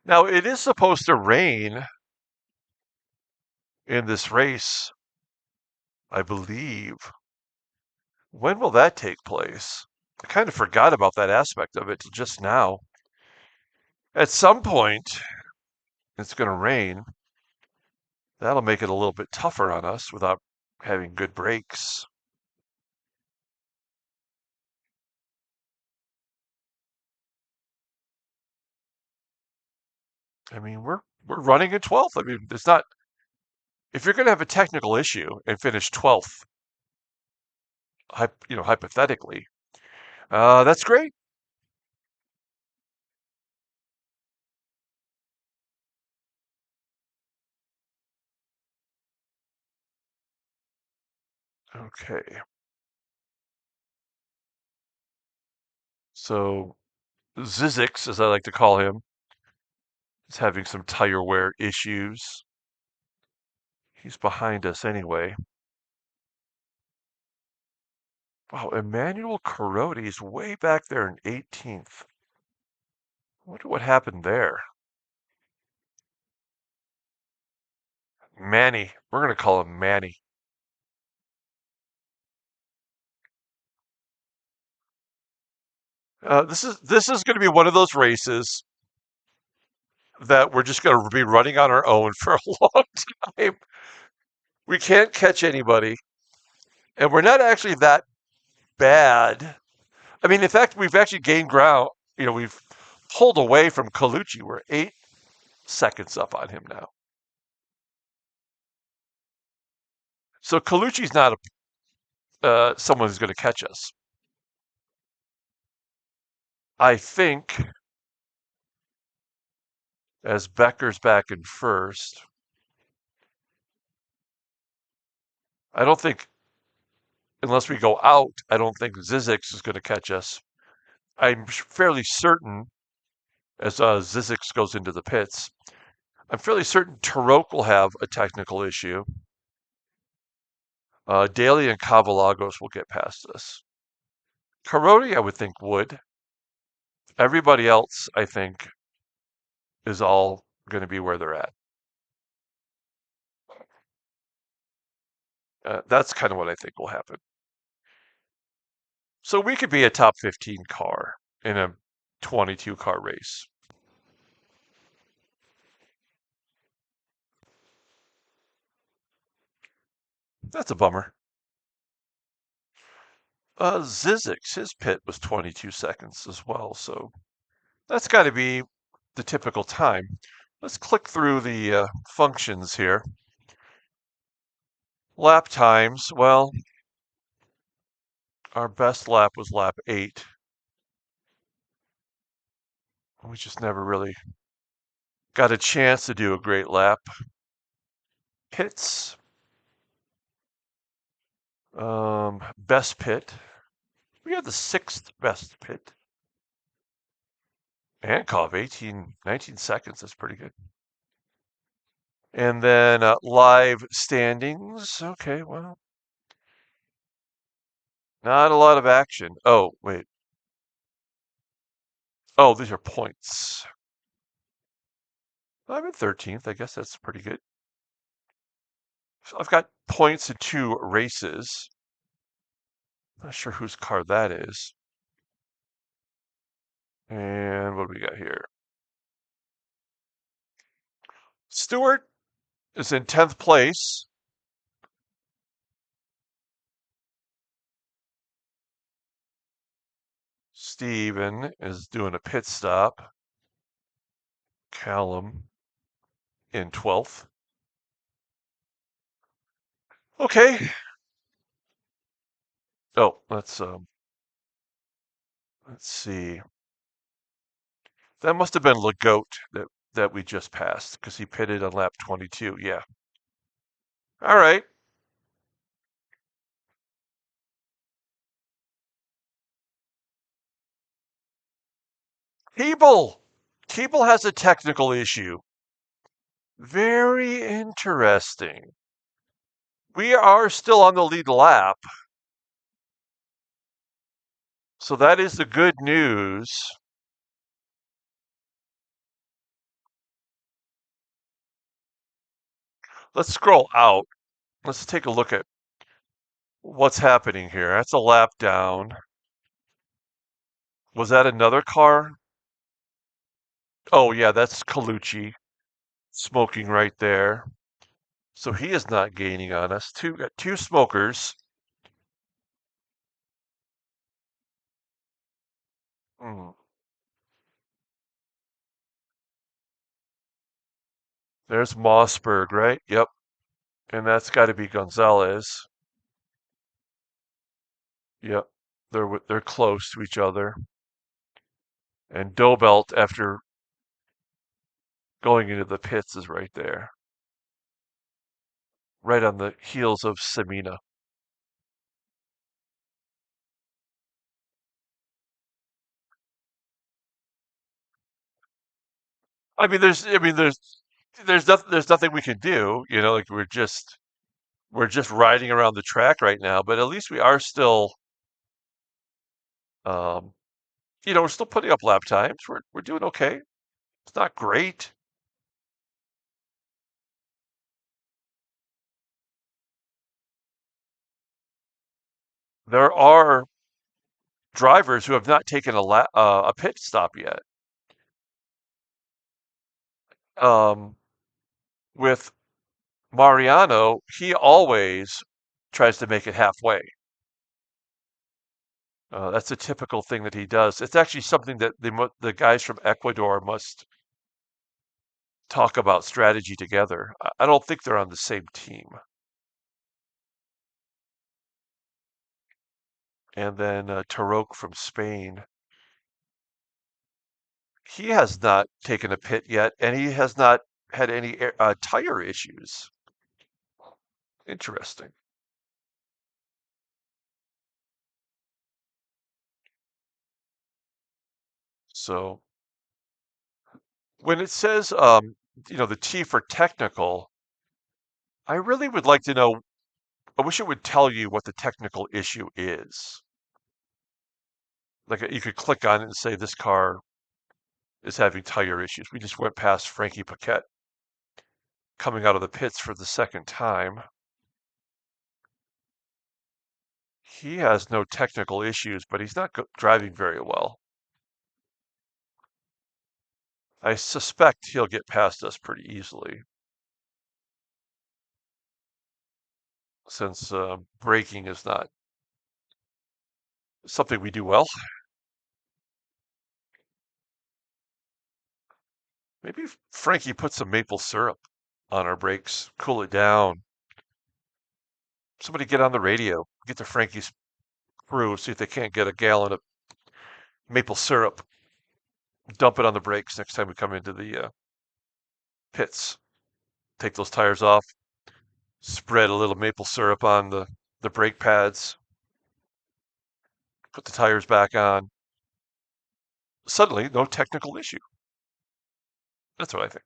Now, it is supposed to rain in this race, I believe. When will that take place? I kind of forgot about that aspect of it till just now. At some point, it's going to rain. That'll make it a little bit tougher on us without having good brakes. I mean, we're running in 12th. I mean, it's not if you're going to have a technical issue and finish 12th, hypothetically, that's great. Okay. So Zizix, as I like to call him, is having some tire wear issues. He's behind us anyway. Wow, Emmanuel Carodi's way back there in 18th. I wonder what happened there. Manny. We're going to call him Manny. This is going to be one of those races that we're just going to be running on our own for a long time. We can't catch anybody, and we're not actually that bad. I mean, in fact, we've actually gained ground. We've pulled away from Colucci. We're 8 seconds up on him now. So Colucci's not someone who's going to catch us. I think as Becker's back in first, I don't think, unless we go out, I don't think Zizix is going to catch us. I'm fairly certain, as Zizix goes into the pits, I'm fairly certain Tarok will have a technical issue. Daly and Cavalagos will get past us. Carodi, I would think, would. Everybody else, I think, is all going to be where they're at. That's kind of what I think will happen. So we could be a top 15 car in a 22 car race. That's a bummer. Zizix, his pit was 22 seconds as well, so that's got to be the typical time. Let's click through the functions here. Lap times, well, our best lap was lap 8. We just never really got a chance to do a great lap. Pits. Best pit. We had the 6th best pit. Ankov, 19 seconds. That's pretty good. And then live standings. Okay, well, not a lot of action. Oh, wait. Oh, these are points. I'm in 13th. I guess that's pretty good. So I've got points in 2 races. Not sure whose car that is. And what do we got here? Stewart is in 10th place. Steven is doing a pit stop. Callum in 12th. Okay. Oh, let's see. That must have been Legault that we just passed because he pitted on lap 22. Yeah. All right. Keeble has a technical issue. Very interesting. We are still on the lead lap. So that is the good news. Let's scroll out. Let's take a look at what's happening here. That's a lap down. Was that another car? Oh, yeah, that's Colucci smoking right there. So he is not gaining on us. Two smokers. Hmm. There's Mossberg, right? Yep. And that's got to be Gonzalez. Yep. They're close to each other. And Dobelt, after going into the pits, is right there. Right on the heels of Semina. There's nothing we can do. Like we're just riding around the track right now. But at least we are still, um, we're still putting up lap times. We're doing okay. It's not great. There are drivers who have not taken a pit stop yet. Um, with Mariano, he always tries to make it halfway. That's a typical thing that he does. It's actually something that the guys from Ecuador must talk about strategy together. I don't think they're on the same team. And then Tarok from Spain. He has not taken a pit yet, and he has not had any tire issues. Interesting. So when it says, the T for technical, I really would like to know. I wish it would tell you what the technical issue is. Like you could click on it and say this car is having tire issues. We just went past Frankie Paquette coming out of the pits for the second time. He has no technical issues, but he's not driving very well. I suspect he'll get past us pretty easily since braking is not something we do well. Maybe Frankie put some maple syrup on our brakes, cool it down. Somebody get on the radio, get to Frankie's crew, see if they can't get a gallon of maple syrup, dump it on the brakes next time we come into the pits. Take those tires off, spread a little maple syrup on the brake pads, put the tires back on. Suddenly, no technical issue. That's what I think.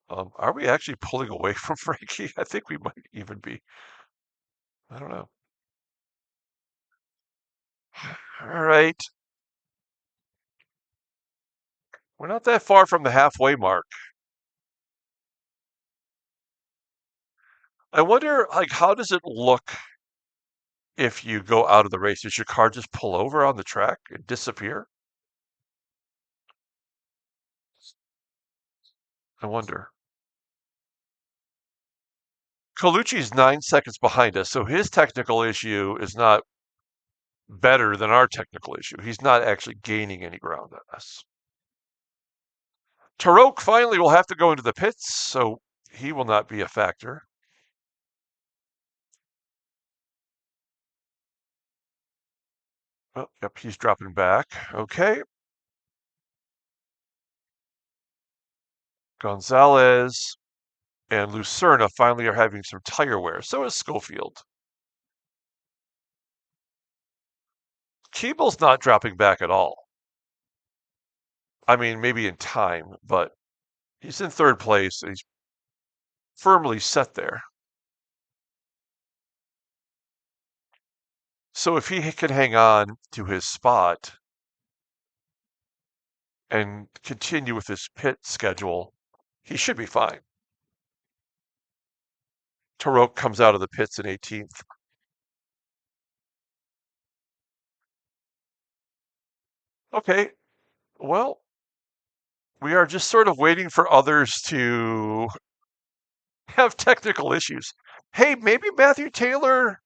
Are we actually pulling away from Frankie? I think we might even be. I don't know. All right. We're not that far from the halfway mark. I wonder, like, how does it look if you go out of the race? Does your car just pull over on the track and disappear? I wonder. Colucci's 9 seconds behind us, so his technical issue is not better than our technical issue. He's not actually gaining any ground on us. Tarok finally will have to go into the pits, so he will not be a factor. Oh, yep, he's dropping back. Okay. Gonzalez and Lucerna finally are having some tire wear. So is Schofield. Keeble's not dropping back at all. I mean, maybe in time, but he's in third place. And he's firmly set there. So if he can hang on to his spot and continue with his pit schedule, he should be fine. Tarok comes out of the pits in 18th. Okay, well, we are just sort of waiting for others to have technical issues. Hey, maybe Matthew Taylor,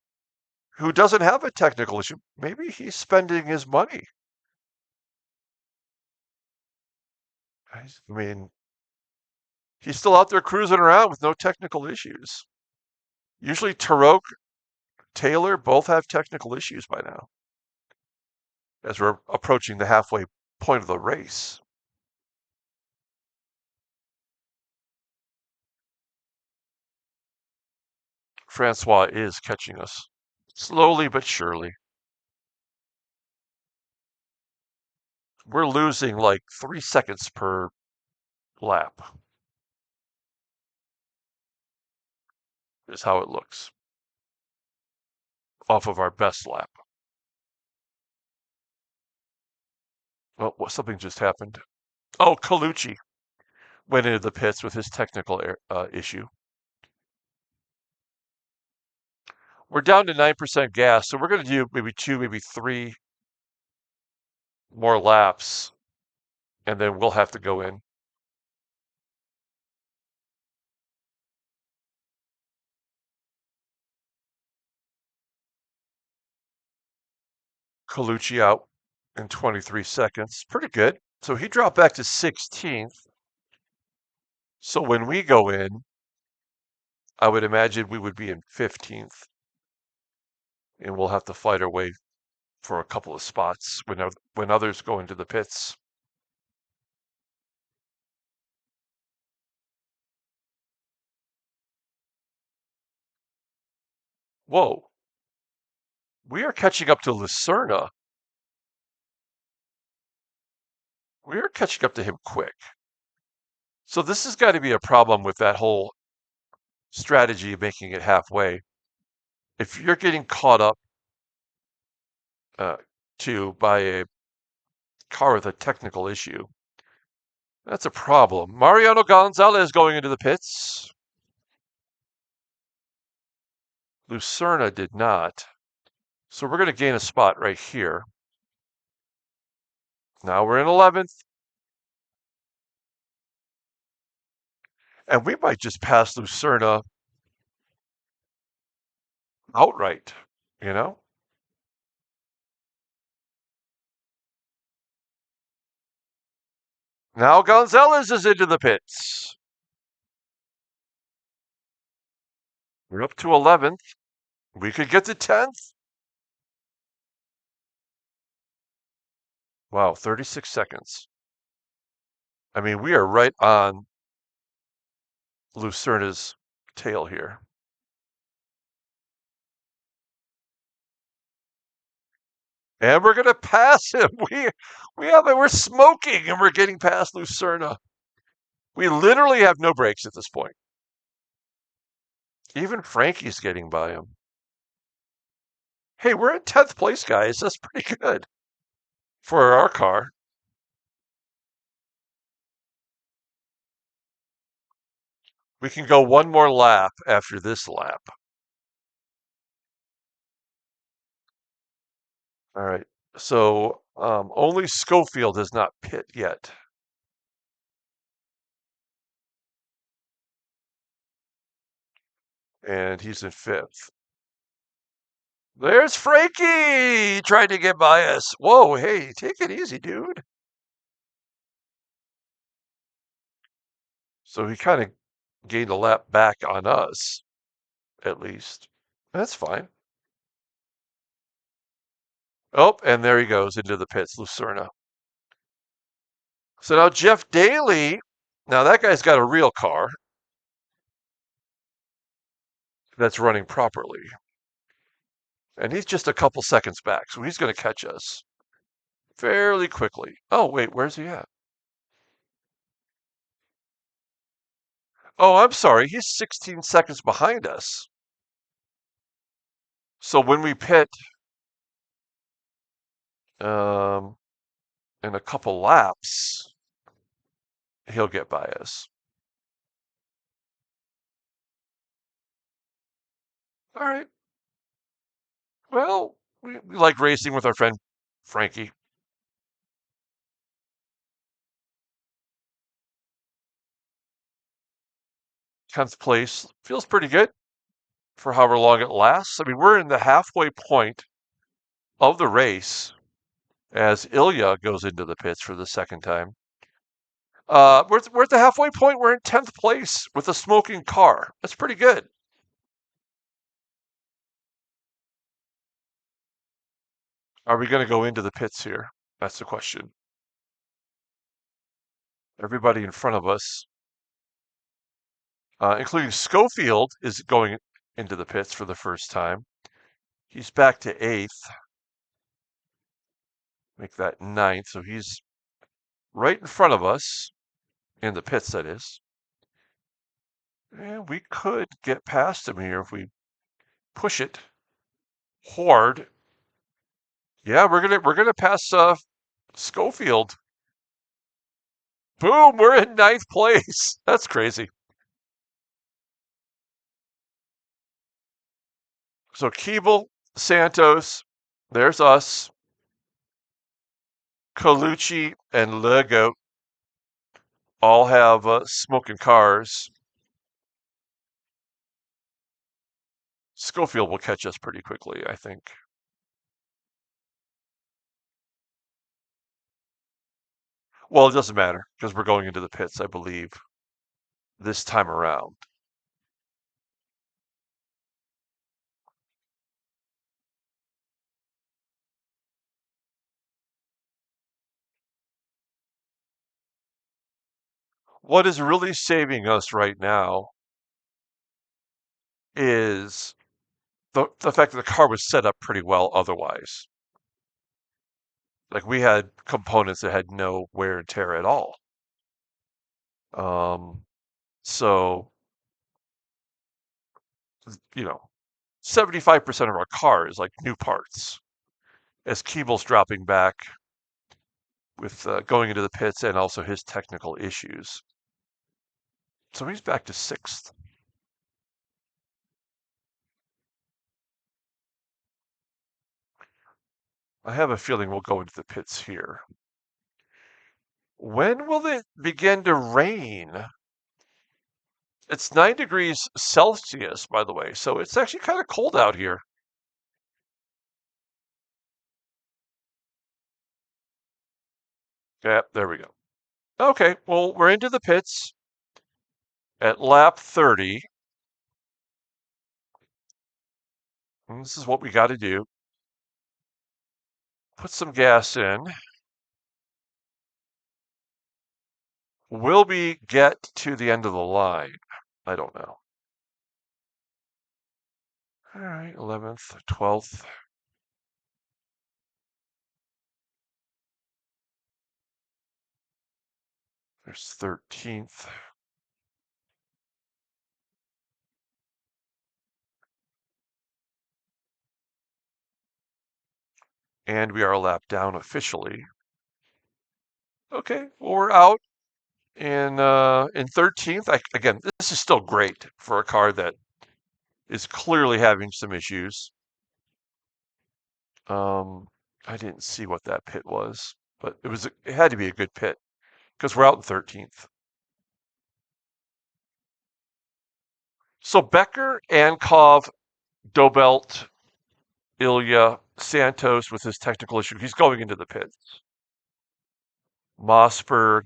who doesn't have a technical issue, maybe he's spending his money. I mean, he's still out there cruising around with no technical issues. Usually Tarok, Taylor both have technical issues by now as we're approaching the halfway point of the race. Francois is catching us slowly but surely. We're losing like 3 seconds per lap, is how it looks, off of our best lap. Oh, something just happened. Oh, Colucci went into the pits with his technical issue. We're down to 9% gas, so we're going to do maybe 2, maybe 3 more laps, and then we'll have to go in. Colucci out in 23 seconds. Pretty good. So he dropped back to 16th. So when we go in, I would imagine we would be in 15th. And we'll have to fight our way for a couple of spots when others go into the pits. Whoa. We are catching up to Lucerna. We are catching up to him quick. So this has got to be a problem with that whole strategy of making it halfway. If you're getting caught up by a car with a technical issue, that's a problem. Mariano Gonzalez going into the pits. Lucerna did not. So we're going to gain a spot right here. Now we're in 11th. And we might just pass Lucerna outright, you know? Now Gonzalez is into the pits. We're up to 11th. We could get to 10th. Wow, 36 seconds. I mean, we are right on Lucerna's tail here. And we're gonna pass him. We're smoking and we're getting past Lucerna. We literally have no brakes at this point. Even Frankie's getting by him. Hey, we're in 10th place, guys. That's pretty good for our car. We can go one more lap after this lap. All right. So only Schofield has not pit yet. And he's in 5th. There's Frankie trying to get by us. Whoa, hey, take it easy, dude. So he kind of gained a lap back on us, at least. That's fine. Oh, and there he goes into the pits, Lucerna. So now Jeff Daly, now that guy's got a real car that's running properly. And he's just a couple seconds back, so he's going to catch us fairly quickly. Oh, wait, where's he at? Oh, I'm sorry, he's 16 seconds behind us. So when we pit in a couple laps, he'll get by us. All right. Well, we like racing with our friend Frankie. 10th place feels pretty good for however long it lasts. I mean, we're in the halfway point of the race as Ilya goes into the pits for the second time. We're at the halfway point. We're in 10th place with a smoking car. That's pretty good. Are we going to go into the pits here? That's the question. Everybody in front of us, including Schofield, is going into the pits for the first time. He's back to 8th. Make that 9th. So he's right in front of us in the pits, that is. And we could get past him here if we push it hard. Yeah, we're gonna pass Schofield. Boom, we're in 9th place. That's crazy. So Keeble, Santos, there's us, Colucci, and Lego all have smoking cars. Schofield will catch us pretty quickly, I think. Well, it doesn't matter because we're going into the pits, I believe, this time around. What is really saving us right now is the fact that the car was set up pretty well otherwise. Like we had components that had no wear and tear at all. Um, so, you know, 75% of our car is like new parts. As Keeble's dropping back with going into the pits and also his technical issues. So he's back to 6th. I have a feeling we'll go into the pits here. When will it begin to rain? It's 9 degrees Celsius, by the way, so it's actually kind of cold out here. Yeah, there we go. Okay, well, we're into the pits at lap 30. And this is what we got to do. Put some gas in. Will we get to the end of the line? I don't know. All right, 11th, 12th. There's 13th. And we are a lap down officially. Okay, well, we're out in 13th. Again, this is still great for a car that is clearly having some issues. I didn't see what that pit was, but it had to be a good pit because we're out in 13th. So Becker, Ankov, Dobelt, Ilya, Santos with his technical issue. He's going into the pits. Mossberg,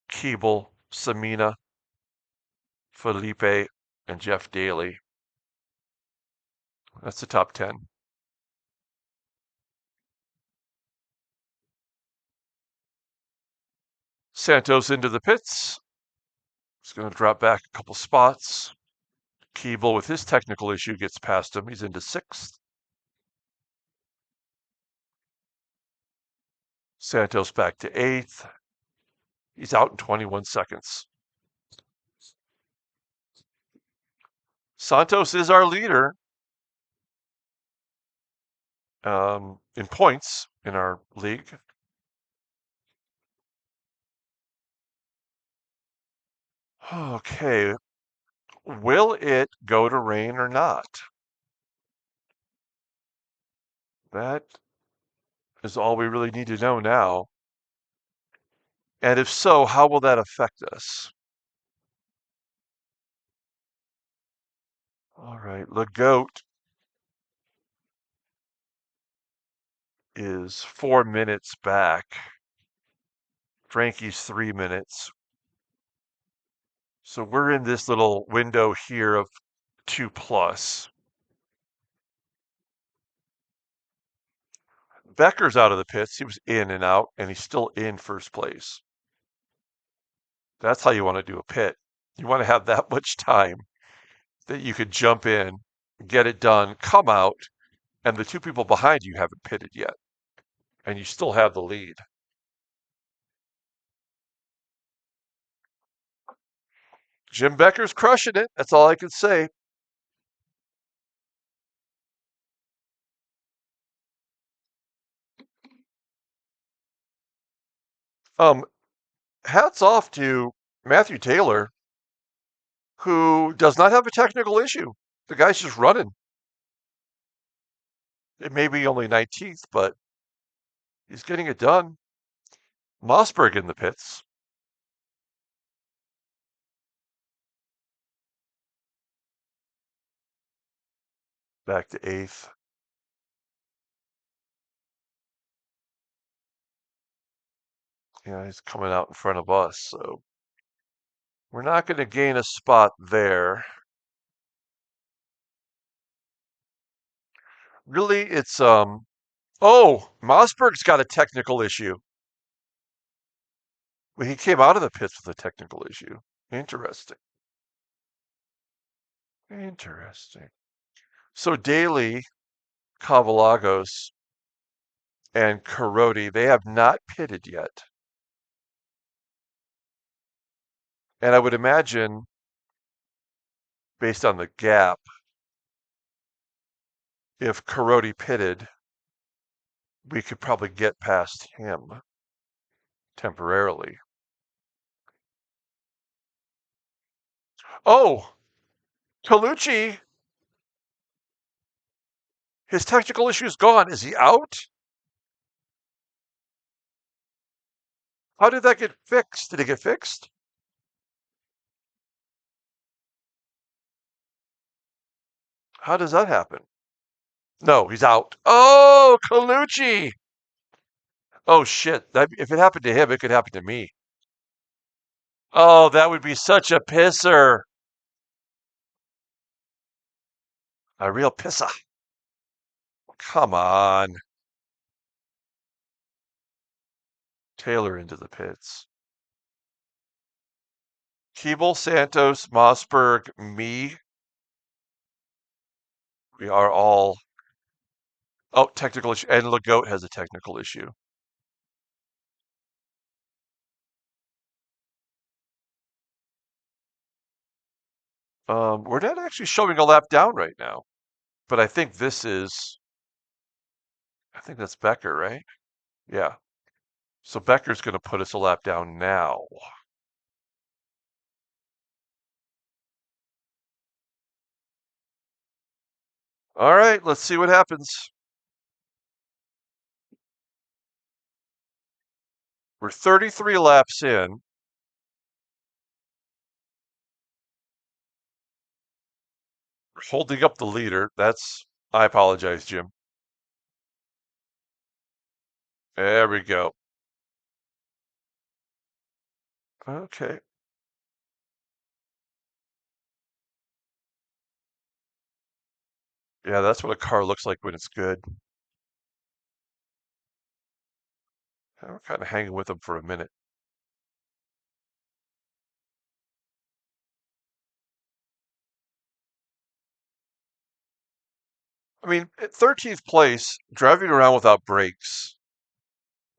Keeble, Samina, Felipe, and Jeff Daly. That's the top 10. Santos into the pits. He's going to drop back a couple spots. Keeble with his technical issue gets past him. He's into 6th. Santos back to 8th. He's out in 21 seconds. Santos is our leader in points in our league. Okay, will it go to rain or not? That is all we really need to know now. And if so, how will that affect us? All right, Legoat is 4 minutes back. Frankie's 3 minutes. So we're in this little window here of 2+. Becker's out of the pits. He was in and out, and he's still in first place. That's how you want to do a pit. You want to have that much time that you could jump in, get it done, come out, and the 2 people behind you haven't pitted yet, and you still have the lead. Jim Becker's crushing it. That's all I can say. Hats off to Matthew Taylor, who does not have a technical issue. The guy's just running. It may be only 19th, but he's getting it done. Mossberg in the pits. Back to 8th. Yeah, he's coming out in front of us, so we're not going to gain a spot there. Really, it's oh, Mossberg's got a technical issue. Well, he came out of the pits with a technical issue. Interesting. Interesting. So Daly, Cavalagos, and Carodi, they have not pitted yet. And I would imagine, based on the gap, if Carodi pitted, we could probably get past him temporarily. Oh, Tolucci, his technical issue is gone. Is he out? How did that get fixed? Did it get fixed? How does that happen? No, he's out. Oh, Colucci. Oh shit. If it happened to him, it could happen to me. Oh, that would be such a pisser. A real pisser. Come on. Taylor into the pits. Keeble, Santos, Mossberg, me. We are all. Oh, technical issue. And Legoat has a technical issue. We're not actually showing a lap down right now, but I think this is. I think that's Becker, right? Yeah. So Becker's going to put us a lap down now. All right, let's see what happens. We're 33 laps in. We're holding up the leader. I apologize, Jim. There we go. Okay. Yeah, that's what a car looks like when it's good. We're kind of hanging with them for a minute. I mean, at 13th place, driving around without brakes,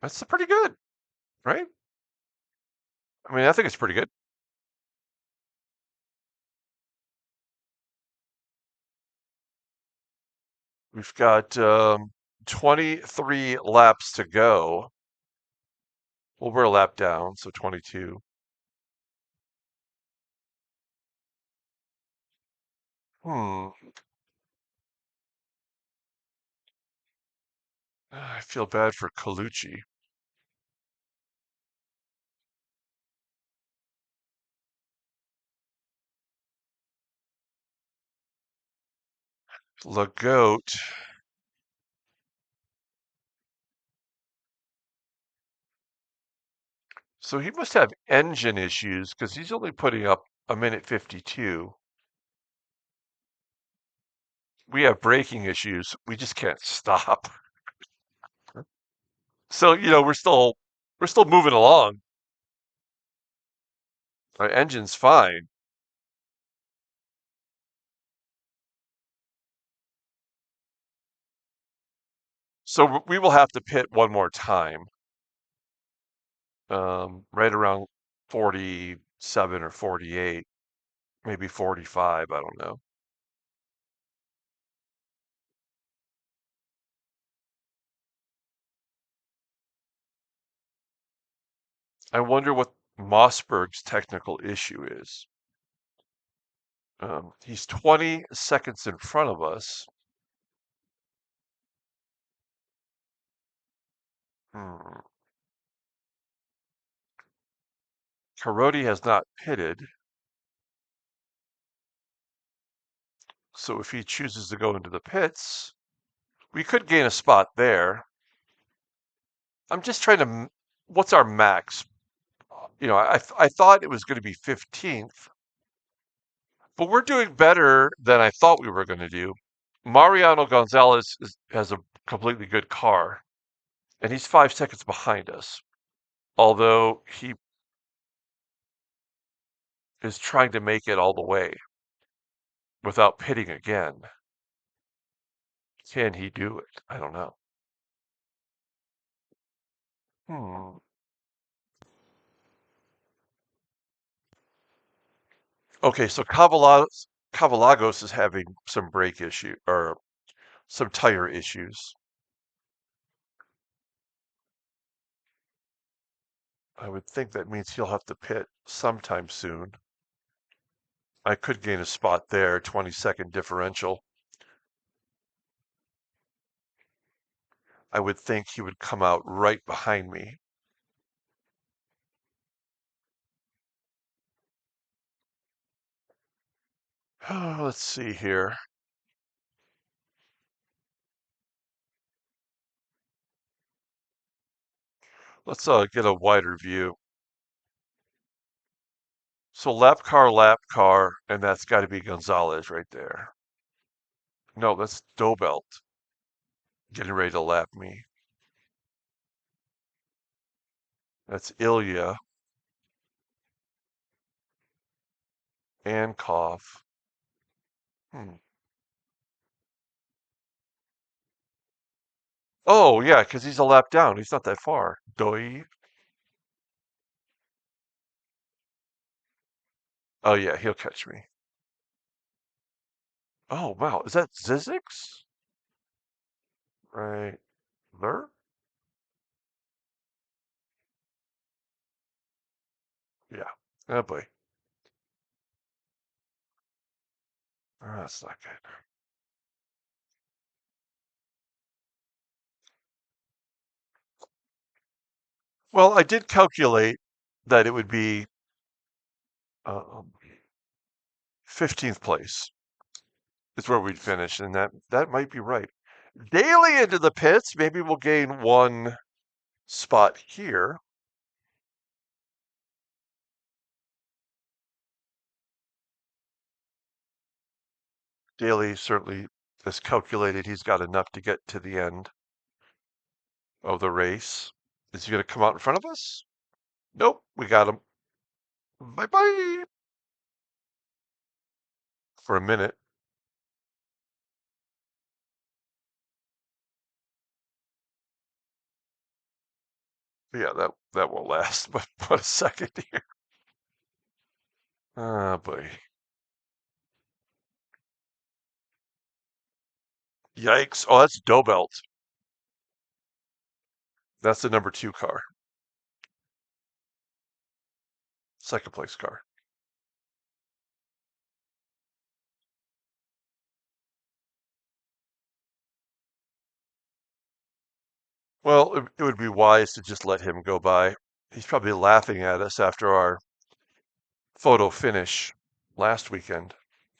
that's pretty good, right? I mean, I think it's pretty good. We've got 23 laps to go. Well, we're a lap down, so 22. Hmm. I feel bad for Colucci. Legoat. So he must have engine issues because he's only putting up a minute 52. We have braking issues. We just can't stop. So, we're still moving along. Our engine's fine. So we will have to pit one more time. Right around 47 or 48, maybe 45, I don't know. I wonder what Mossberg's technical issue is. He's 20 seconds in front of us. Hmm. Karodi has not pitted, so if he chooses to go into the pits, we could gain a spot there. I'm just trying to. What's our max? I thought it was going to be 15th, but we're doing better than I thought we were going to do. Mariano Gonzalez has a completely good car, and he's 5 seconds behind us. Although he is trying to make it all the way without pitting again. Can he do it? I don't know. Hmm. Okay, so Cavalagos is having some brake issue or some tire issues. I would think that means he'll have to pit sometime soon. I could gain a spot there, 20-second differential. I would think he would come out right behind me. Let's see here. Let's get a wider view. So lap car, and that's got to be Gonzalez right there. No, that's Dobelt getting ready to lap me. That's Ilya and Koff. Hmm. Oh, yeah, because he's a lap down. He's not that far. Doi. Oh, yeah, he'll catch me. Oh, wow. Is that Zizix? Right there? Yeah. Oh, boy. Oh, that's not good. Well, I did calculate that it would be um, 15th place is where we'd finish, and that might be right. Daily into the pits, maybe we'll gain one spot here. Daly certainly has calculated he's got enough to get to the end of the race. Is he going to come out in front of us? Nope, we got him. Bye bye for a minute. Yeah, that won't last, but a second here. Ah, boy. Yikes. Oh, that's Dobelt. That's the number 2 car. Second place car. Well, it would be wise to just let him go by. He's probably laughing at us after our photo finish last weekend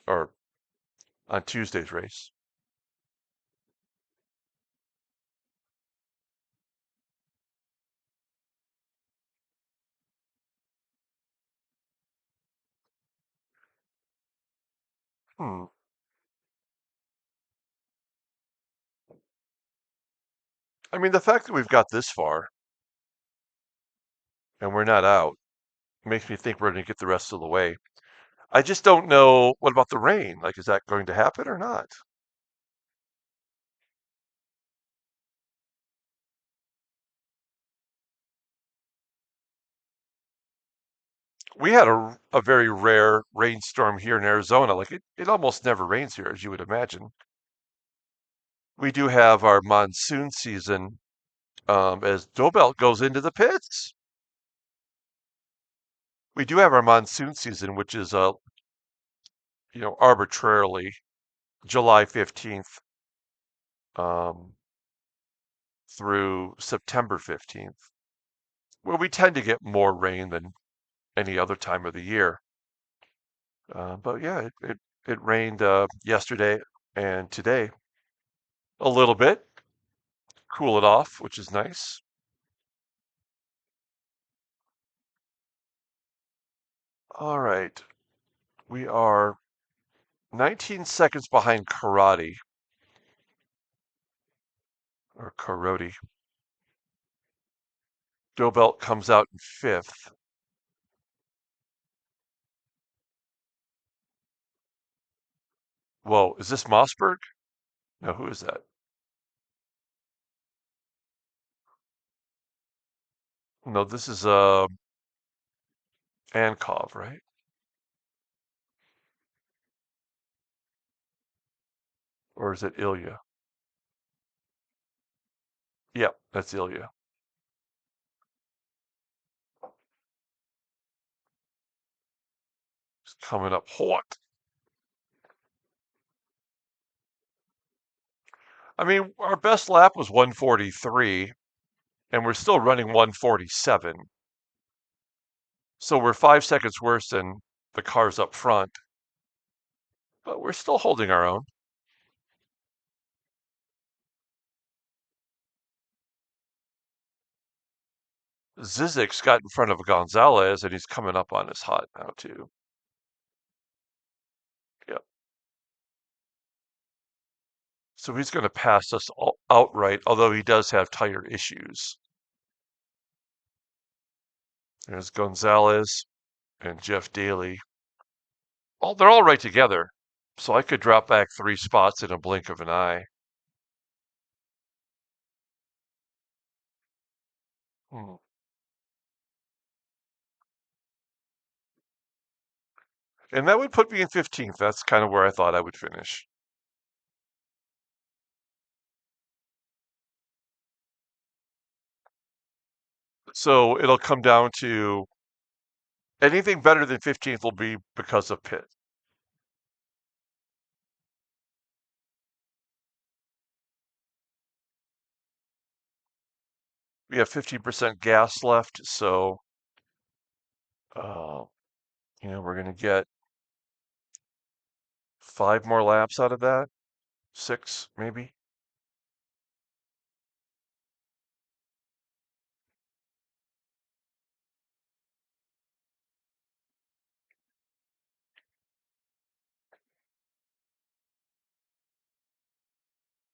or on Tuesday's race. Hmm. I mean, the fact that we've got this far and we're not out makes me think we're going to get the rest of the way. I just don't know. What about the rain? Like, is that going to happen or not? We had a very rare rainstorm here in Arizona. Like, it almost never rains here, as you would imagine. We do have our monsoon season as Dobelt goes into the pits. We do have our monsoon season, which is arbitrarily July 15th. Um, through September 15th, where we tend to get more rain than any other time of the year. But yeah, it rained yesterday and today a little bit, cool it off, which is nice. All right, we are 19 seconds behind karate or karate. Dobelt comes out in fifth. Whoa, is this Mossberg? No, who is that? No, this is Ankov, right? Or is it Ilya? Yep, that's Ilya. It's coming up hot. I mean, our best lap was 143, and we're still running 147. So we're 5 seconds worse than the cars up front, but we're still holding our own. Zizek's got in front of Gonzalez, and he's coming up on his hot now, too. Yep. So he's going to pass us all outright, although he does have tire issues. There's Gonzalez and Jeff Daly. Oh, they're all right together. So I could drop back 3 spots in a blink of an eye. Hmm. And that would put me in 15th. That's kind of where I thought I would finish. So it'll come down to anything better than 15th will be because of pit. We have 15% gas left, so uh, we're going to get 5 more laps out of that, 6 maybe.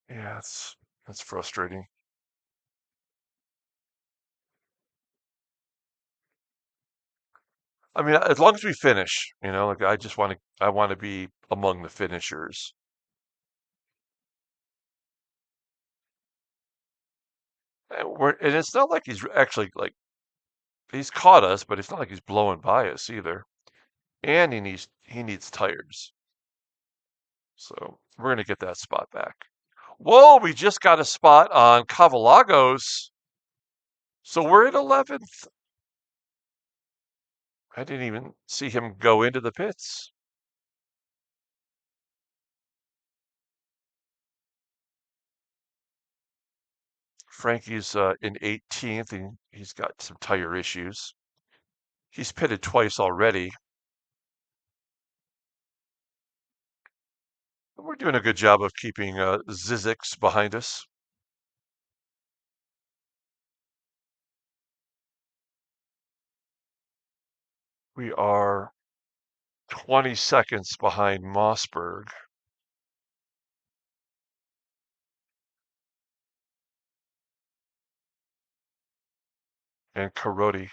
Yeah, that's frustrating. I mean, as long as we finish, like I want to be among the finishers. And it's not like he's actually like he's caught us, but it's not like he's blowing by us either. And he needs tires. So we're gonna get that spot back. Whoa, we just got a spot on Cavalagos. So we're at 11th. I didn't even see him go into the pits. Frankie's in 18th, and he's got some tire issues. He's pitted twice already. We're doing a good job of keeping Zizix behind us. We are 20 seconds behind Mossberg. And Karoti.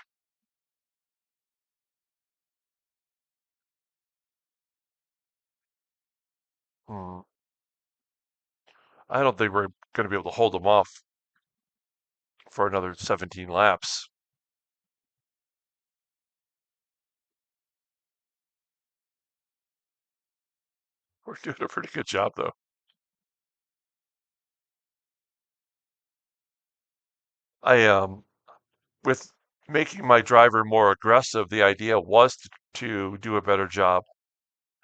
Hmm. I don't think we're going to be able to hold them off for another 17 laps. We're doing a pretty good job, though. With making my driver more aggressive, the idea was to do a better job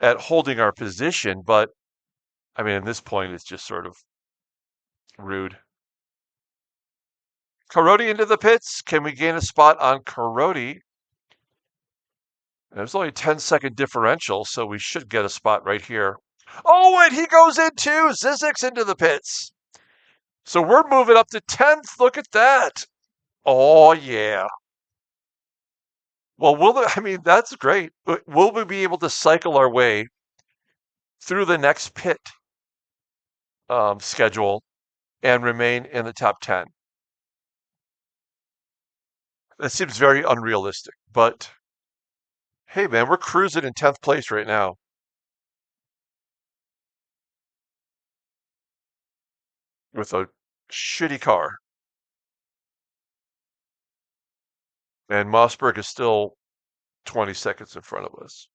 at holding our position. But I mean, at this point, it's just sort of rude. Carodi into the pits. Can we gain a spot on Carodi? There's only a 10-second differential, so we should get a spot right here. Oh, and he goes in too. Zizek's into the pits. So we're moving up to 10th. Look at that. Oh, yeah. Well, I mean, that's great. Will we be able to cycle our way through the next pit schedule and remain in the top 10? That seems very unrealistic, but hey, man, we're cruising in 10th place right now with a shitty car. And Mossberg is still 20 seconds in front of us.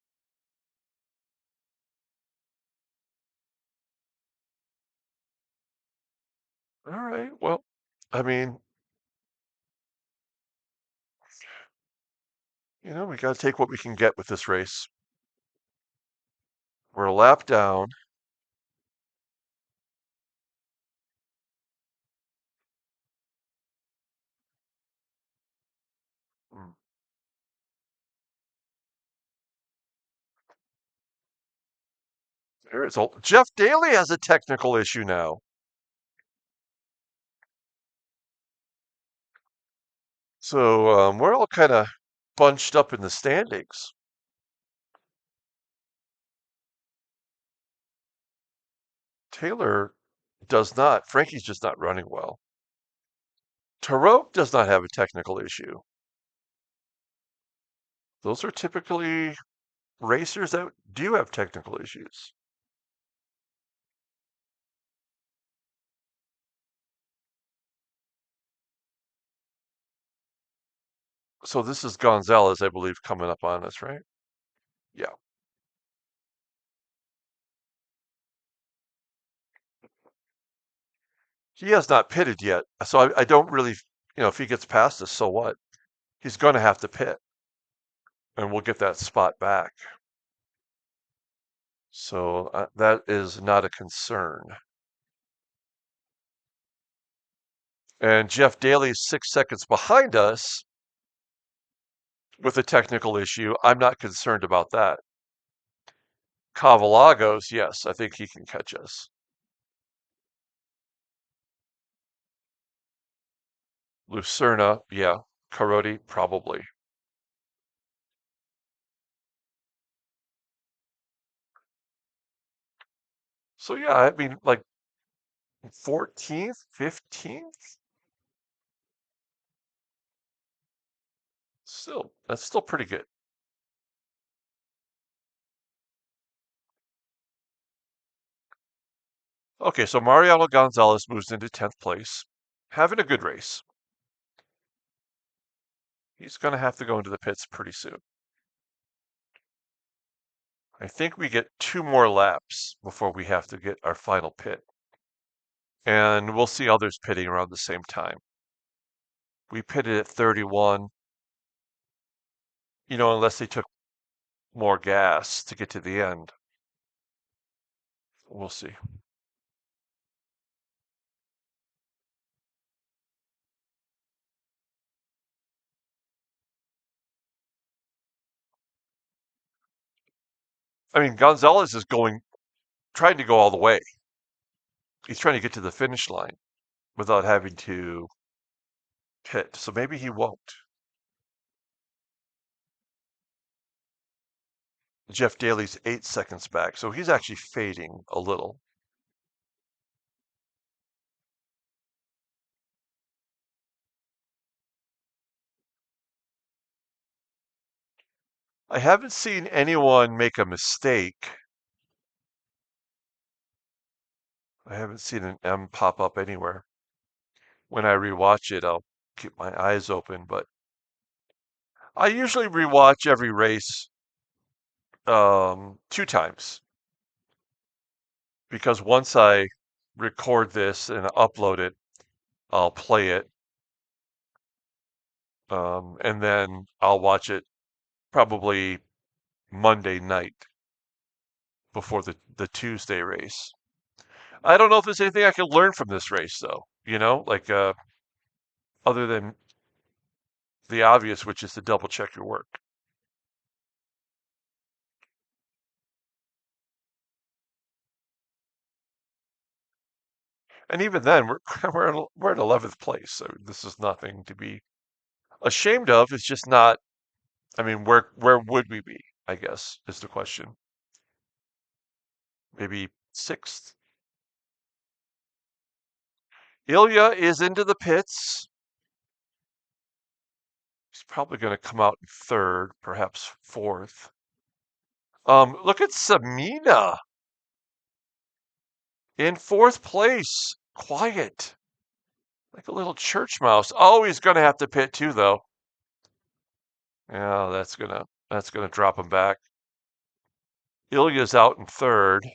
All right. Well, I mean, we got to take what we can get with this race. We're a lap down. Hmm. There is Jeff Daly has a technical issue now. So we're all kind of bunched up in the standings. Taylor does not. Frankie's just not running well. Tarot does not have a technical issue. Those are typically racers that do have technical issues. So this is Gonzalez, I believe, coming up on us, right? Yeah. He has not pitted yet. So I don't really, if he gets past us, so what? He's going to have to pit. And we'll get that spot back. So that is not a concern. And Jeff Daly is 6 seconds behind us with a technical issue. I'm not concerned about that. Cavalagos, yes, I think he can catch us. Lucerna, yeah. Carodi, probably. So yeah, I mean, like 14th, 15th? That's still pretty good. Okay, so Mariano Gonzalez moves into 10th place, having a good race. He's going to have to go into the pits pretty soon. I think we get 2 more laps before we have to get our final pit. And we'll see others pitting around the same time. We pitted at 31, unless they took more gas to get to the end. We'll see. I mean, Gonzalez is trying to go all the way. He's trying to get to the finish line without having to pit. So maybe he won't. Jeff Daly's 8 seconds back, so he's actually fading a little. I haven't seen anyone make a mistake. I haven't seen an M pop up anywhere. When I rewatch it, I'll keep my eyes open, but I usually rewatch every race 2 times because once I record this and upload it, I'll play it, and then I'll watch it probably Monday night before the Tuesday race. I don't know if there's anything I can learn from this race, though. Like other than the obvious, which is to double check your work. And even then, we're we're in 11th place. So this is nothing to be ashamed of. It's just not. I mean, where would we be? I guess is the question. Maybe sixth. Ilya is into the pits. He's probably going to come out in third, perhaps fourth. Look at Samina in fourth place. Quiet, like a little church mouse. Oh, he's going to have to pit too, though. Yeah, that's gonna drop him back. Ilya's out in third.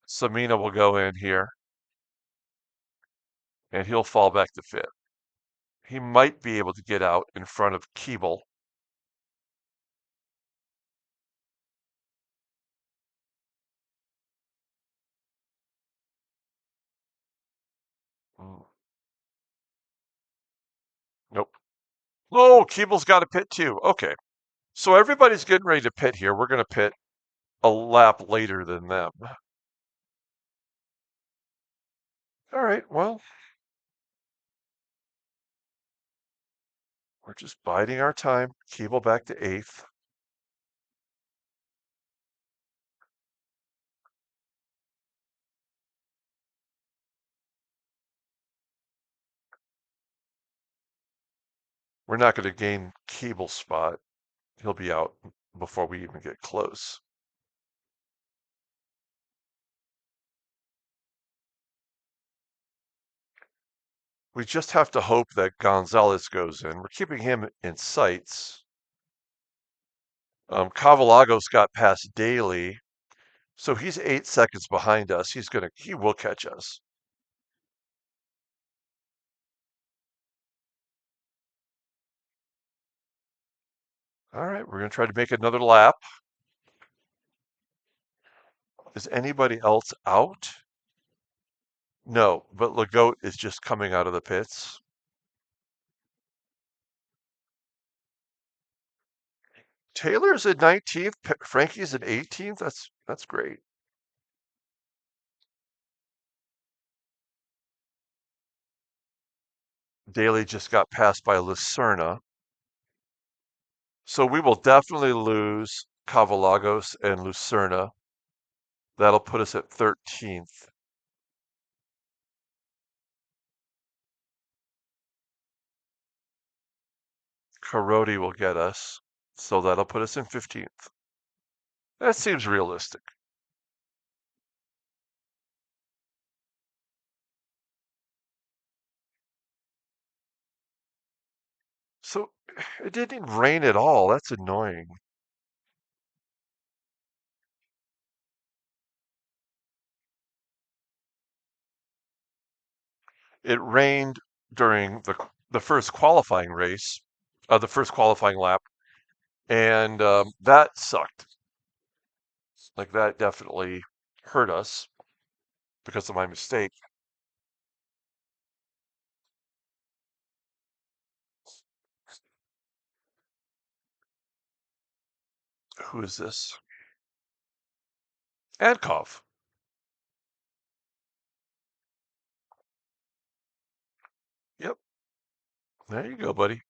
Samina will go in here, and he'll fall back to fifth. He might be able to get out in front of Keeble. Mm, nope. Oh, Keeble's got a pit too. Okay. So everybody's getting ready to pit here. We're going to pit a lap later than them. All right. Well, we're just biding our time. Keeble back to eighth. We're not going to gain Keeble's spot. He'll be out before we even get close. We just have to hope that Gonzalez goes in. We're keeping him in sights. Cavalagos got past Daly, so he's 8 seconds behind us. He will catch us. All right, we're gonna try to make another lap. Is anybody else out? No, but Legault is just coming out of the pits. Taylor's at 19th. Frankie's at 18th. That's great. Daly just got passed by Lucerna. So we will definitely lose Cavalagos and Lucerna. That'll put us at 13th. Karodi will get us. So that'll put us in 15th. That seems realistic. So it didn't rain at all. That's annoying. It rained during the first qualifying race, the first qualifying lap, and that sucked. Like that definitely hurt us because of my mistake. Who is this? Adkov. Yep. There you go, buddy.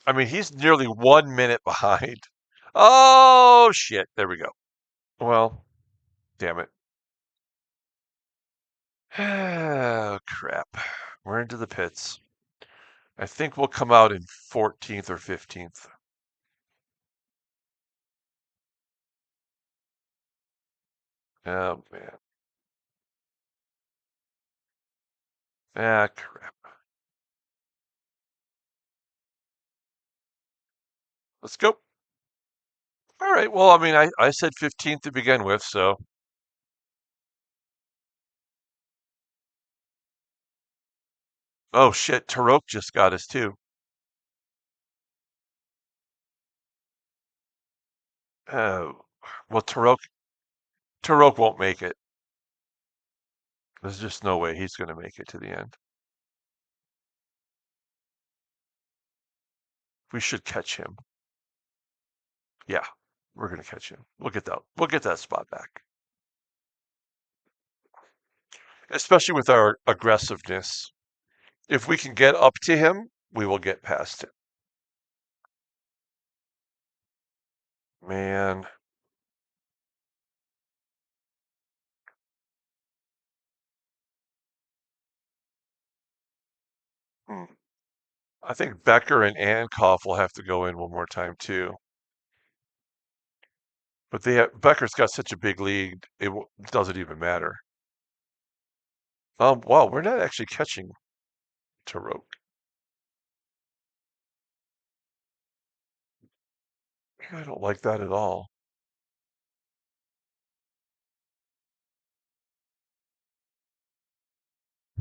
I mean, he's nearly 1 minute behind. Oh, shit. There we go. Well, damn it. Oh, crap. We're into the pits. I think we'll come out in 14th or 15th. Oh, man. Ah, crap. Let's go. All right. Well, I mean, I said 15th to begin with, so. Oh, shit. Tarok just got us, too. Oh, well, Tarok won't make it. There's just no way he's going to make it to the end. We should catch him. Yeah, we're going to catch him. We'll get that. We'll get that spot back. Especially with our aggressiveness. If we can get up to him, we will get past him. Man. Hmm. I think Becker and Ankoff will have to go in one more time too. But Becker's got such a big lead, it doesn't even matter. Wow, we're not actually catching Tarok. I don't like that at all.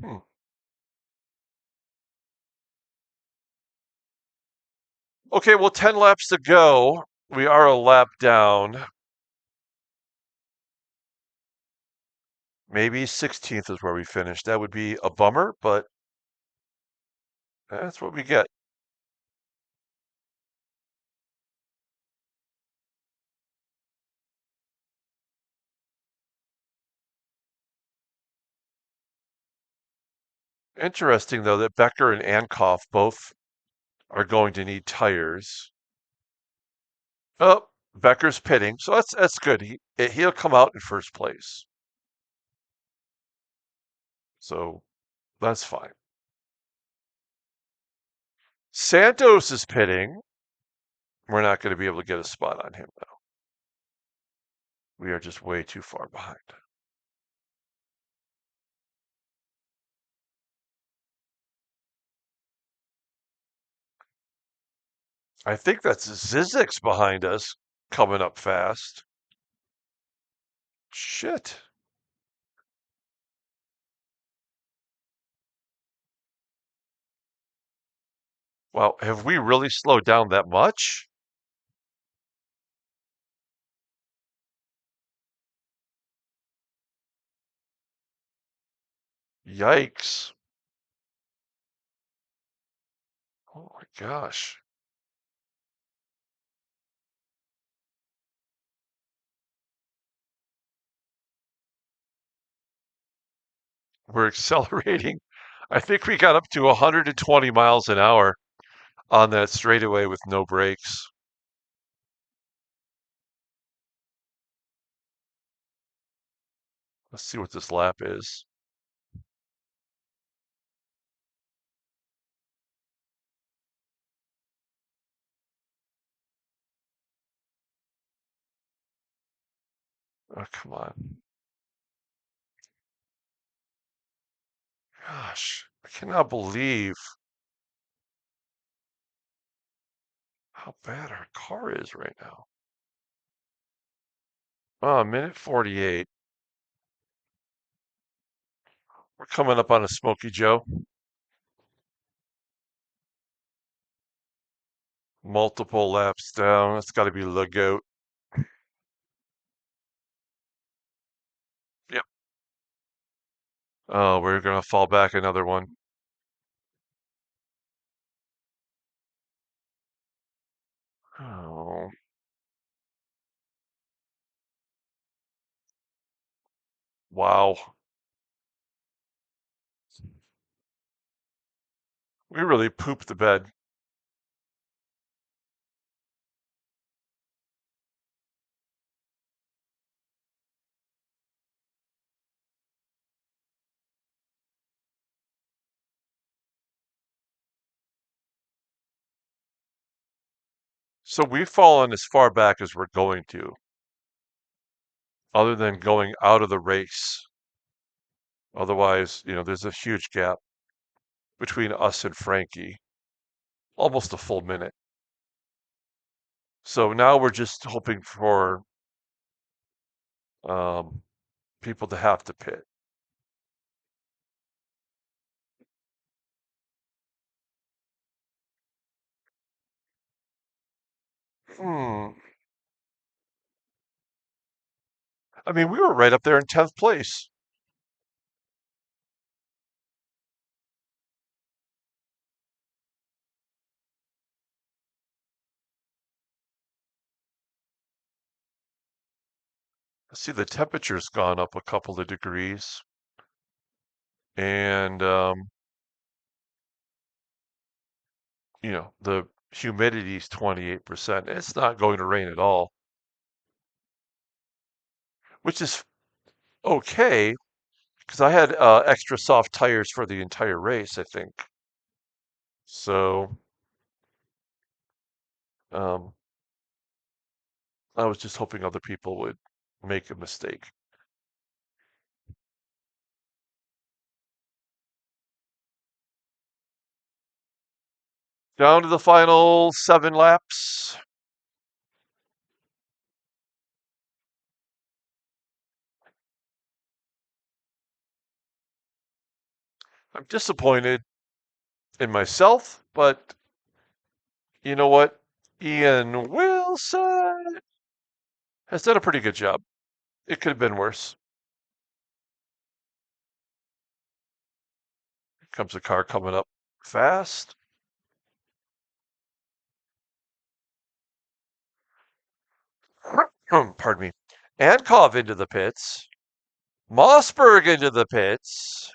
Hmm. Okay, well, 10 laps to go. We are a lap down. Maybe 16th is where we finish. That would be a bummer, but that's what we get. Interesting, though, that Becker and Ankoff both are going to need tires. Oh, Becker's pitting, so that's good. He'll come out in first place, so that's fine. Santos is pitting. We're not going to be able to get a spot on him, though. We are just way too far behind. I think that's Zizek's behind us, coming up fast. Shit. Well, have we really slowed down that much? Yikes. Oh my gosh. We're accelerating. I think we got up to 120 miles an hour on that straightaway with no brakes. Let's see what this lap is. Oh, come on. Gosh, I cannot believe how bad our car is right now. Oh, minute 48. We're coming up on a Smoky Joe. Multiple laps down. That's got to be the goat. Yep. Oh, we're going to fall back another one. Oh, wow. We really pooped the bed. So we've fallen as far back as we're going to, other than going out of the race. Otherwise, there's a huge gap between us and Frankie, almost a full minute. So now we're just hoping for um, people to have to pit. Hmm. I mean, we were right up there in 10th place. I see the temperature's gone up a couple of degrees, and the humidity's 28%. It's not going to rain at all, which is okay because I had extra soft tires for the entire race, I think. So um, I was just hoping other people would make a mistake. Down to the final 7 laps. I'm disappointed in myself, but you know what? Ian Wilson has done a pretty good job. It could have been worse. Comes a car coming up fast. Pardon me. Ankov into the pits. Mossberg into the pits.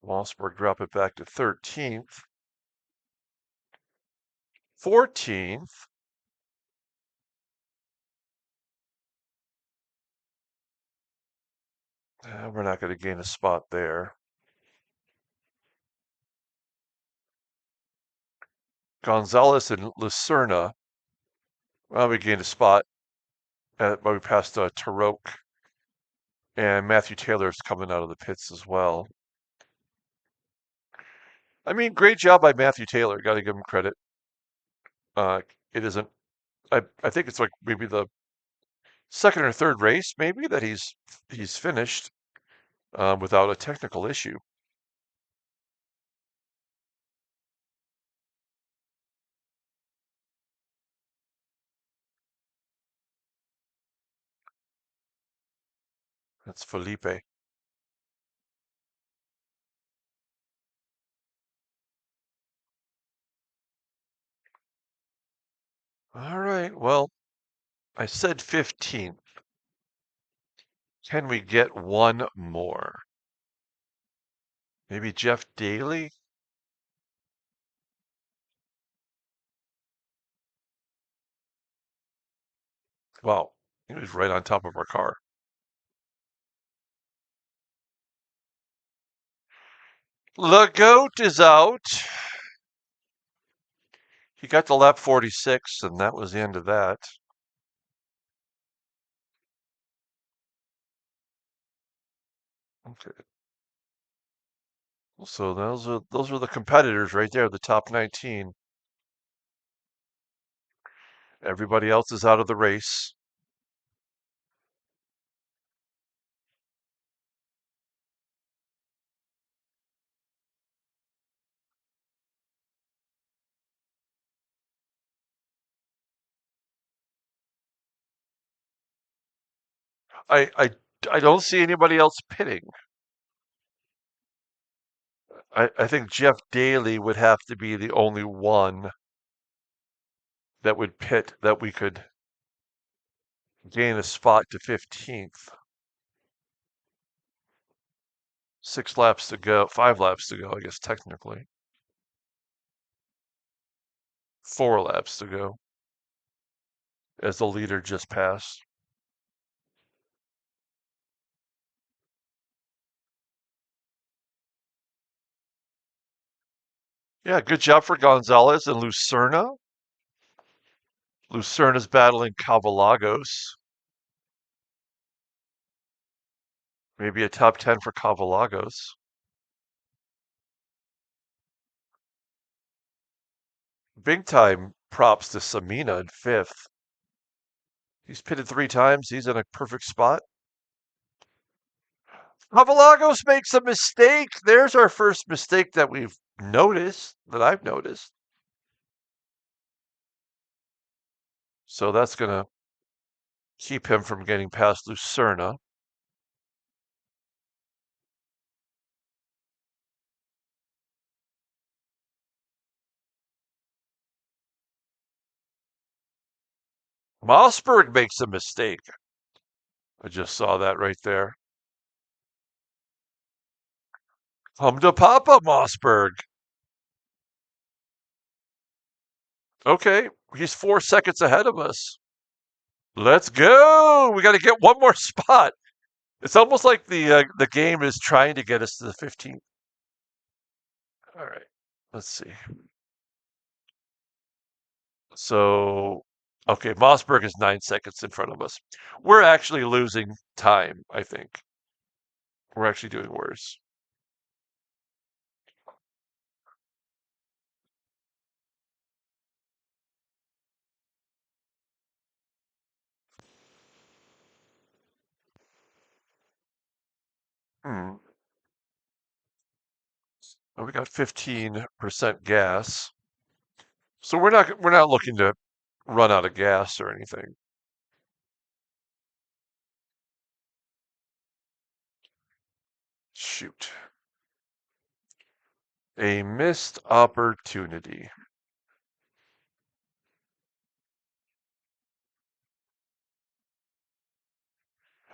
Mossberg drop it back to 13th. 14th. We're not going to gain a spot there. Gonzalez and Lucerna. Well, we gained a spot, but we passed Tarok. And Matthew Taylor's coming out of the pits as well. I mean, great job by Matthew Taylor. Got to give him credit. It isn't. I think it's like maybe the second or third race, maybe that he's finished without a technical issue. That's Felipe. All right. Well, I said 15th. Can we get one more? Maybe Jeff Daly? Wow, he was right on top of our car. The goat is out. He got to lap 46, and that was the end of that. Okay. So those are the competitors right there, the top 19. Everybody else is out of the race. I I I don't see anybody else pitting. I think Jeff Daly would have to be the only one that would pit that we could gain a spot to 15th. 6 laps to go, 5 laps to go, I guess technically. 4 laps to go as the leader just passed. Yeah, good job for Gonzalez and Lucerna. Lucerna's battling Cavalagos. Maybe a top 10 for Cavalagos. Big time props to Samina in 5th. He's pitted 3 times. He's in a perfect spot. Cavalagos makes a mistake. There's our first mistake that we've noticed, that I've noticed. So that's going to keep him from getting past Lucerna. Mossberg makes a mistake. I just saw that right there. Come to Papa, Mossberg. Okay, he's 4 seconds ahead of us. Let's go. We got to get one more spot. It's almost like the game is trying to get us to the 15th. All right, let's see. So, okay, Mossberg is 9 seconds in front of us. We're actually losing time, I think. We're actually doing worse. Hmm. Well, we got 15% gas. So we're not looking to run out of gas or anything. Shoot. A missed opportunity.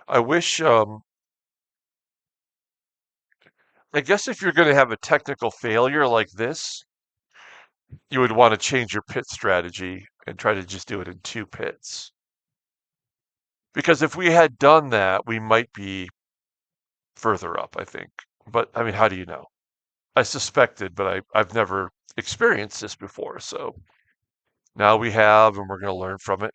I wish I guess if you're going to have a technical failure like this, you would want to change your pit strategy and try to just do it in 2 pits. Because if we had done that, we might be further up, I think. But I mean, how do you know? I suspected, but I've never experienced this before. So now we have, and we're going to learn from it.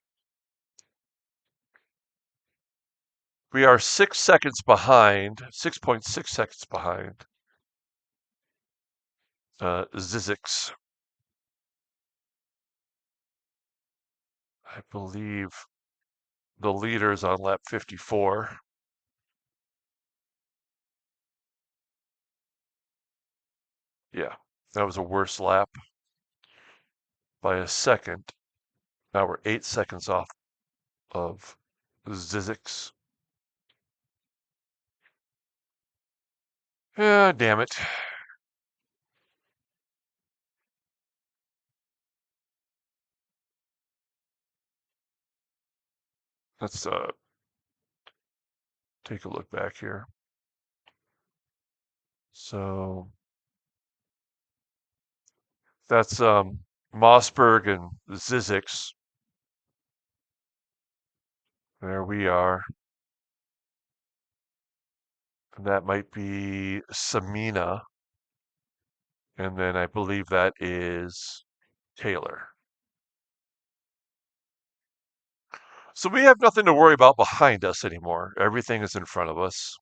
We are 6 seconds behind, 6.6 seconds behind Zizix. I believe the leader is on lap 54. Yeah, that was a worse lap by a second. Now we're 8 seconds off of Zizix. Ah, damn it. Let's take a look back here. So that's Mossberg and Zizix. There we are. And that might be Samina. And then I believe that is Taylor. So we have nothing to worry about behind us anymore. Everything is in front of us.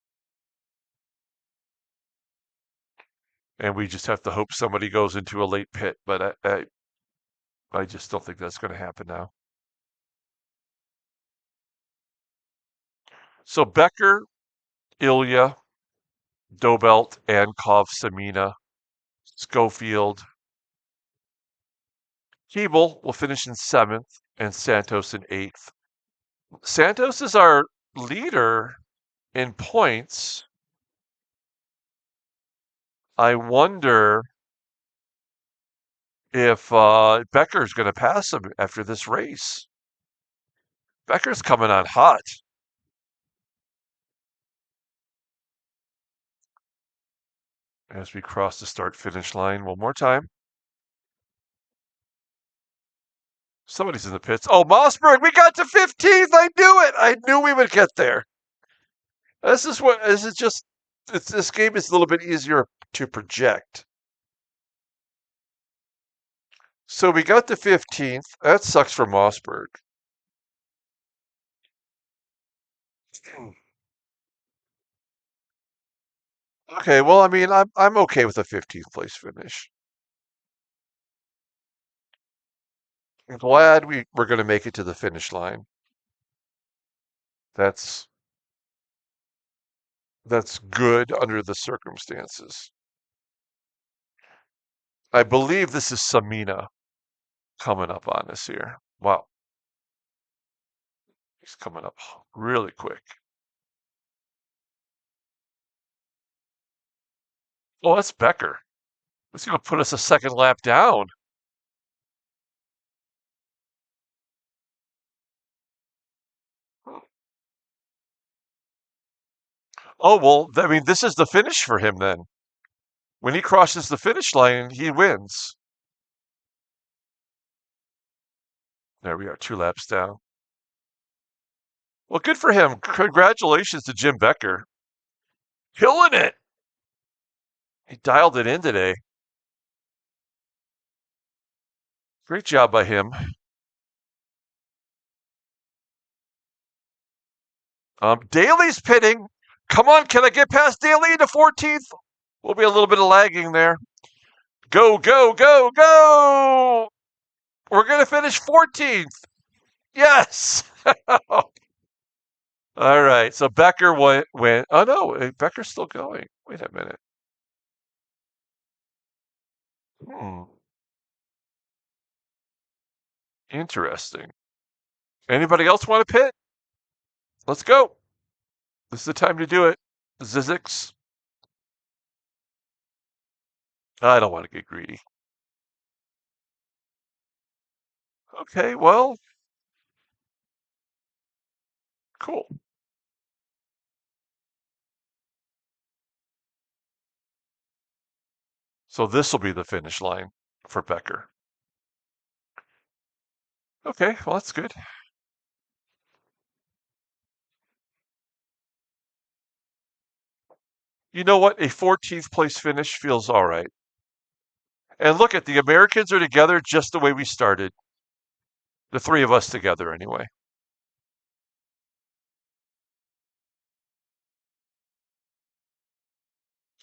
And we just have to hope somebody goes into a late pit. But I just don't think that's going to happen now. So Becker, Ilya, Dobelt, Ankov, Samina, Schofield, Keeble will finish in 7th, and Santos in 8th. Santos is our leader in points. I wonder if Becker's going to pass him after this race. Becker's coming on hot. As we cross the start-finish line one more time. Somebody's in the pits. Oh, Mossberg, we got to 15th. I knew it. I knew we would get there. This is just, this game is a little bit easier to project. So we got to 15th. That sucks for Mossberg. Okay, well, I mean, I'm okay with a 15th place finish. I'm glad we're going to make it to the finish line. That's good under the circumstances. I believe this is Samina coming up on us here. Wow, he's coming up really quick. Oh, that's Becker. He's going to put us a second lap down. Oh, well, I mean, this is the finish for him then. When he crosses the finish line, he wins. There we are, 2 laps down. Well, good for him. Congratulations to Jim Becker. Killing it. He dialed it in today. Great job by him. Daly's pitting. Come on, can I get past Daly into 14th? Will be a little bit of lagging there. Go, go, go, go! We're going to finish 14th. Yes! All right, so Becker went. Oh, no, Becker's still going. Wait a minute. Interesting. Anybody else want to pit? Let's go. This is the time to do it. Zizix. I don't want to get greedy. Okay, well, cool. So this will be the finish line for Becker. Okay, well, that's good. You know what? A 14th place finish feels all right. And look at the Americans are together just the way we started. The three of us together, anyway.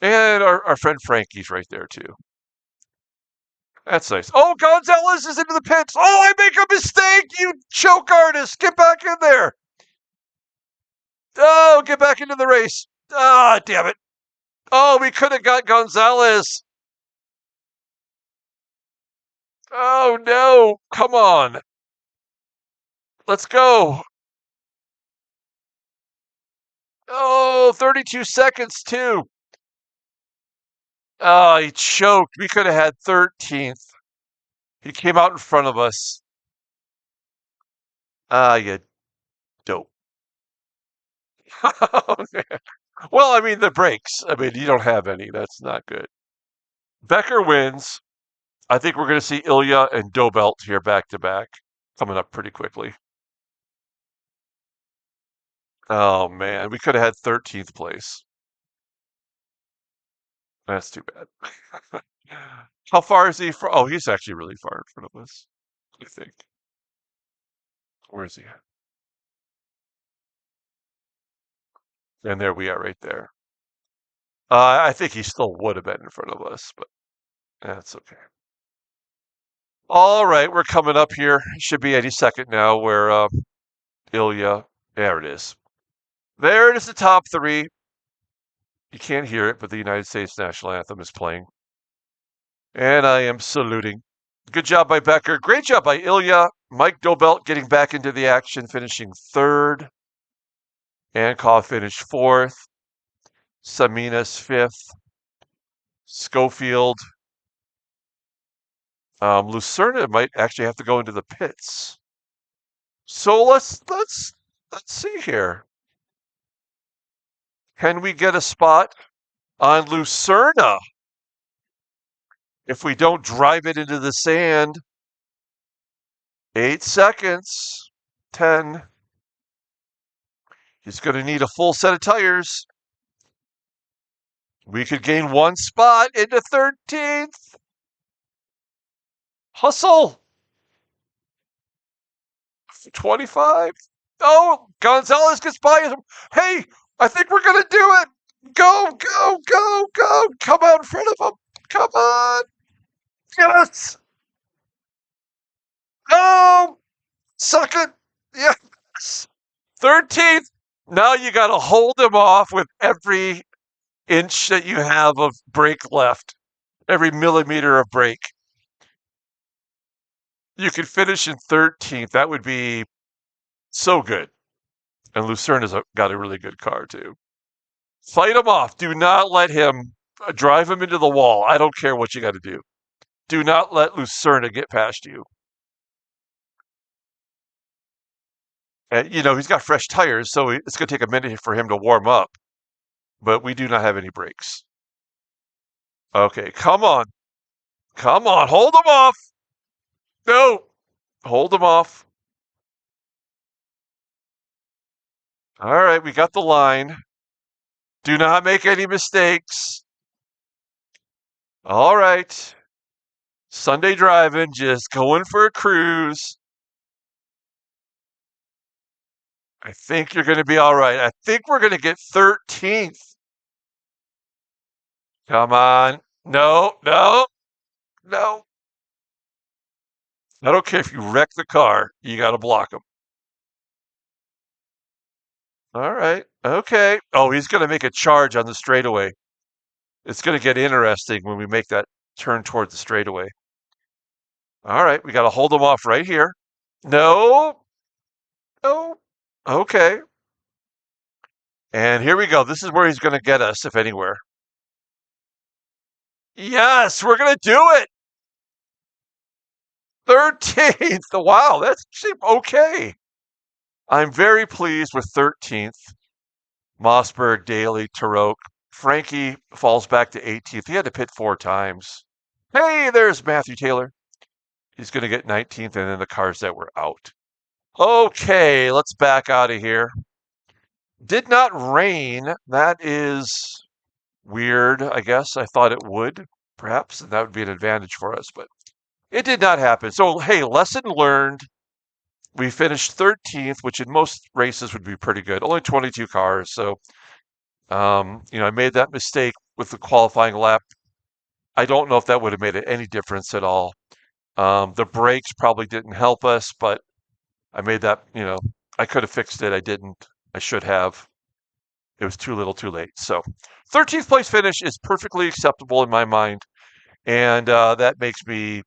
And our friend Frankie's right there, too. That's nice. Oh, Gonzalez is into the pits. Oh, I make a mistake, you choke artist. Get back in there. Oh, get back into the race. Ah, damn it. Oh, we could have got Gonzalez. Oh, no. Come on. Let's go. Oh, 32 seconds, too. Oh, he choked. We could have had 13th. He came out in front of us. Ah, you dope. Well, I mean, the brakes. I mean, you don't have any. That's not good. Becker wins. I think we're going to see Ilya and Dobelt here back to back coming up pretty quickly. Oh, man. We could have had 13th place. That's too bad. How far is he from? Oh, he's actually really far in front of us, I think. Where is he at? And there we are right there. I think he still would have been in front of us, but that's okay. All right, we're coming up here. Should be any second now where Ilya, there it is. There it is, the top three. You can't hear it, but the United States national anthem is playing. And I am saluting. Good job by Becker. Great job by Ilya. Mike Dobelt getting back into the action, finishing third. Ankov finished fourth. Saminas fifth. Schofield. Lucerna might actually have to go into the pits. So let's see here. Can we get a spot on Lucerna? If we don't drive it into the sand, 8 seconds, 10. He's going to need a full set of tires. We could gain one spot into 13th. Hustle. 25. Oh, Gonzalez gets by him. Hey, I think we're going to do it. Go, go, go, go. Come out in front of him. Come on. Yes. Oh, suck it. Yes. 13th. Now you got to hold him off with every inch that you have of brake left, every millimeter of brake. You could finish in 13th. That would be so good. And Lucerna's got a really good car, too. Fight him off. Do not let him drive him into the wall. I don't care what you got to do. Do not let Lucerna get past you. And, he's got fresh tires, so it's going to take a minute for him to warm up. but we do not have any brakes. Okay, come on. Come on, hold them off. No, hold them off. All right, we got the line. Do not make any mistakes. All right. Sunday driving, just going for a cruise. I think you're going to be all right. I think we're going to get 13th. Come on. No, no, no. I don't care if you wreck the car. You got to block them. All right. Okay. Oh, he's going to make a charge on the straightaway. It's going to get interesting when we make that turn toward the straightaway. All right. We got to hold him off right here. No. No. Okay. And here we go. This is where he's going to get us, if anywhere. Yes, we're going to do it. 13th. Wow, that's okay. I'm very pleased with 13th. Mossberg, Daly, Tarok. Frankie falls back to 18th. He had to pit 4 times. Hey, there's Matthew Taylor. He's going to get 19th, and then the cars that were out. Okay, let's back out of here. Did not rain. That is weird, I guess. I thought it would, perhaps, and that would be an advantage for us, but it did not happen. So, hey, lesson learned. We finished 13th, which in most races would be pretty good. Only 22 cars, so I made that mistake with the qualifying lap. I don't know if that would have made any difference at all. The brakes probably didn't help us, but I made that, I could have fixed it. I didn't. I should have. It was too little too late. So 13th place finish is perfectly acceptable in my mind, and that makes me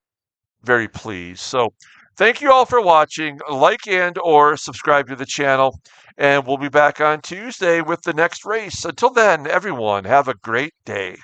very pleased. So thank you all for watching. Like and or subscribe to the channel, and we'll be back on Tuesday with the next race. Until then, everyone, have a great day.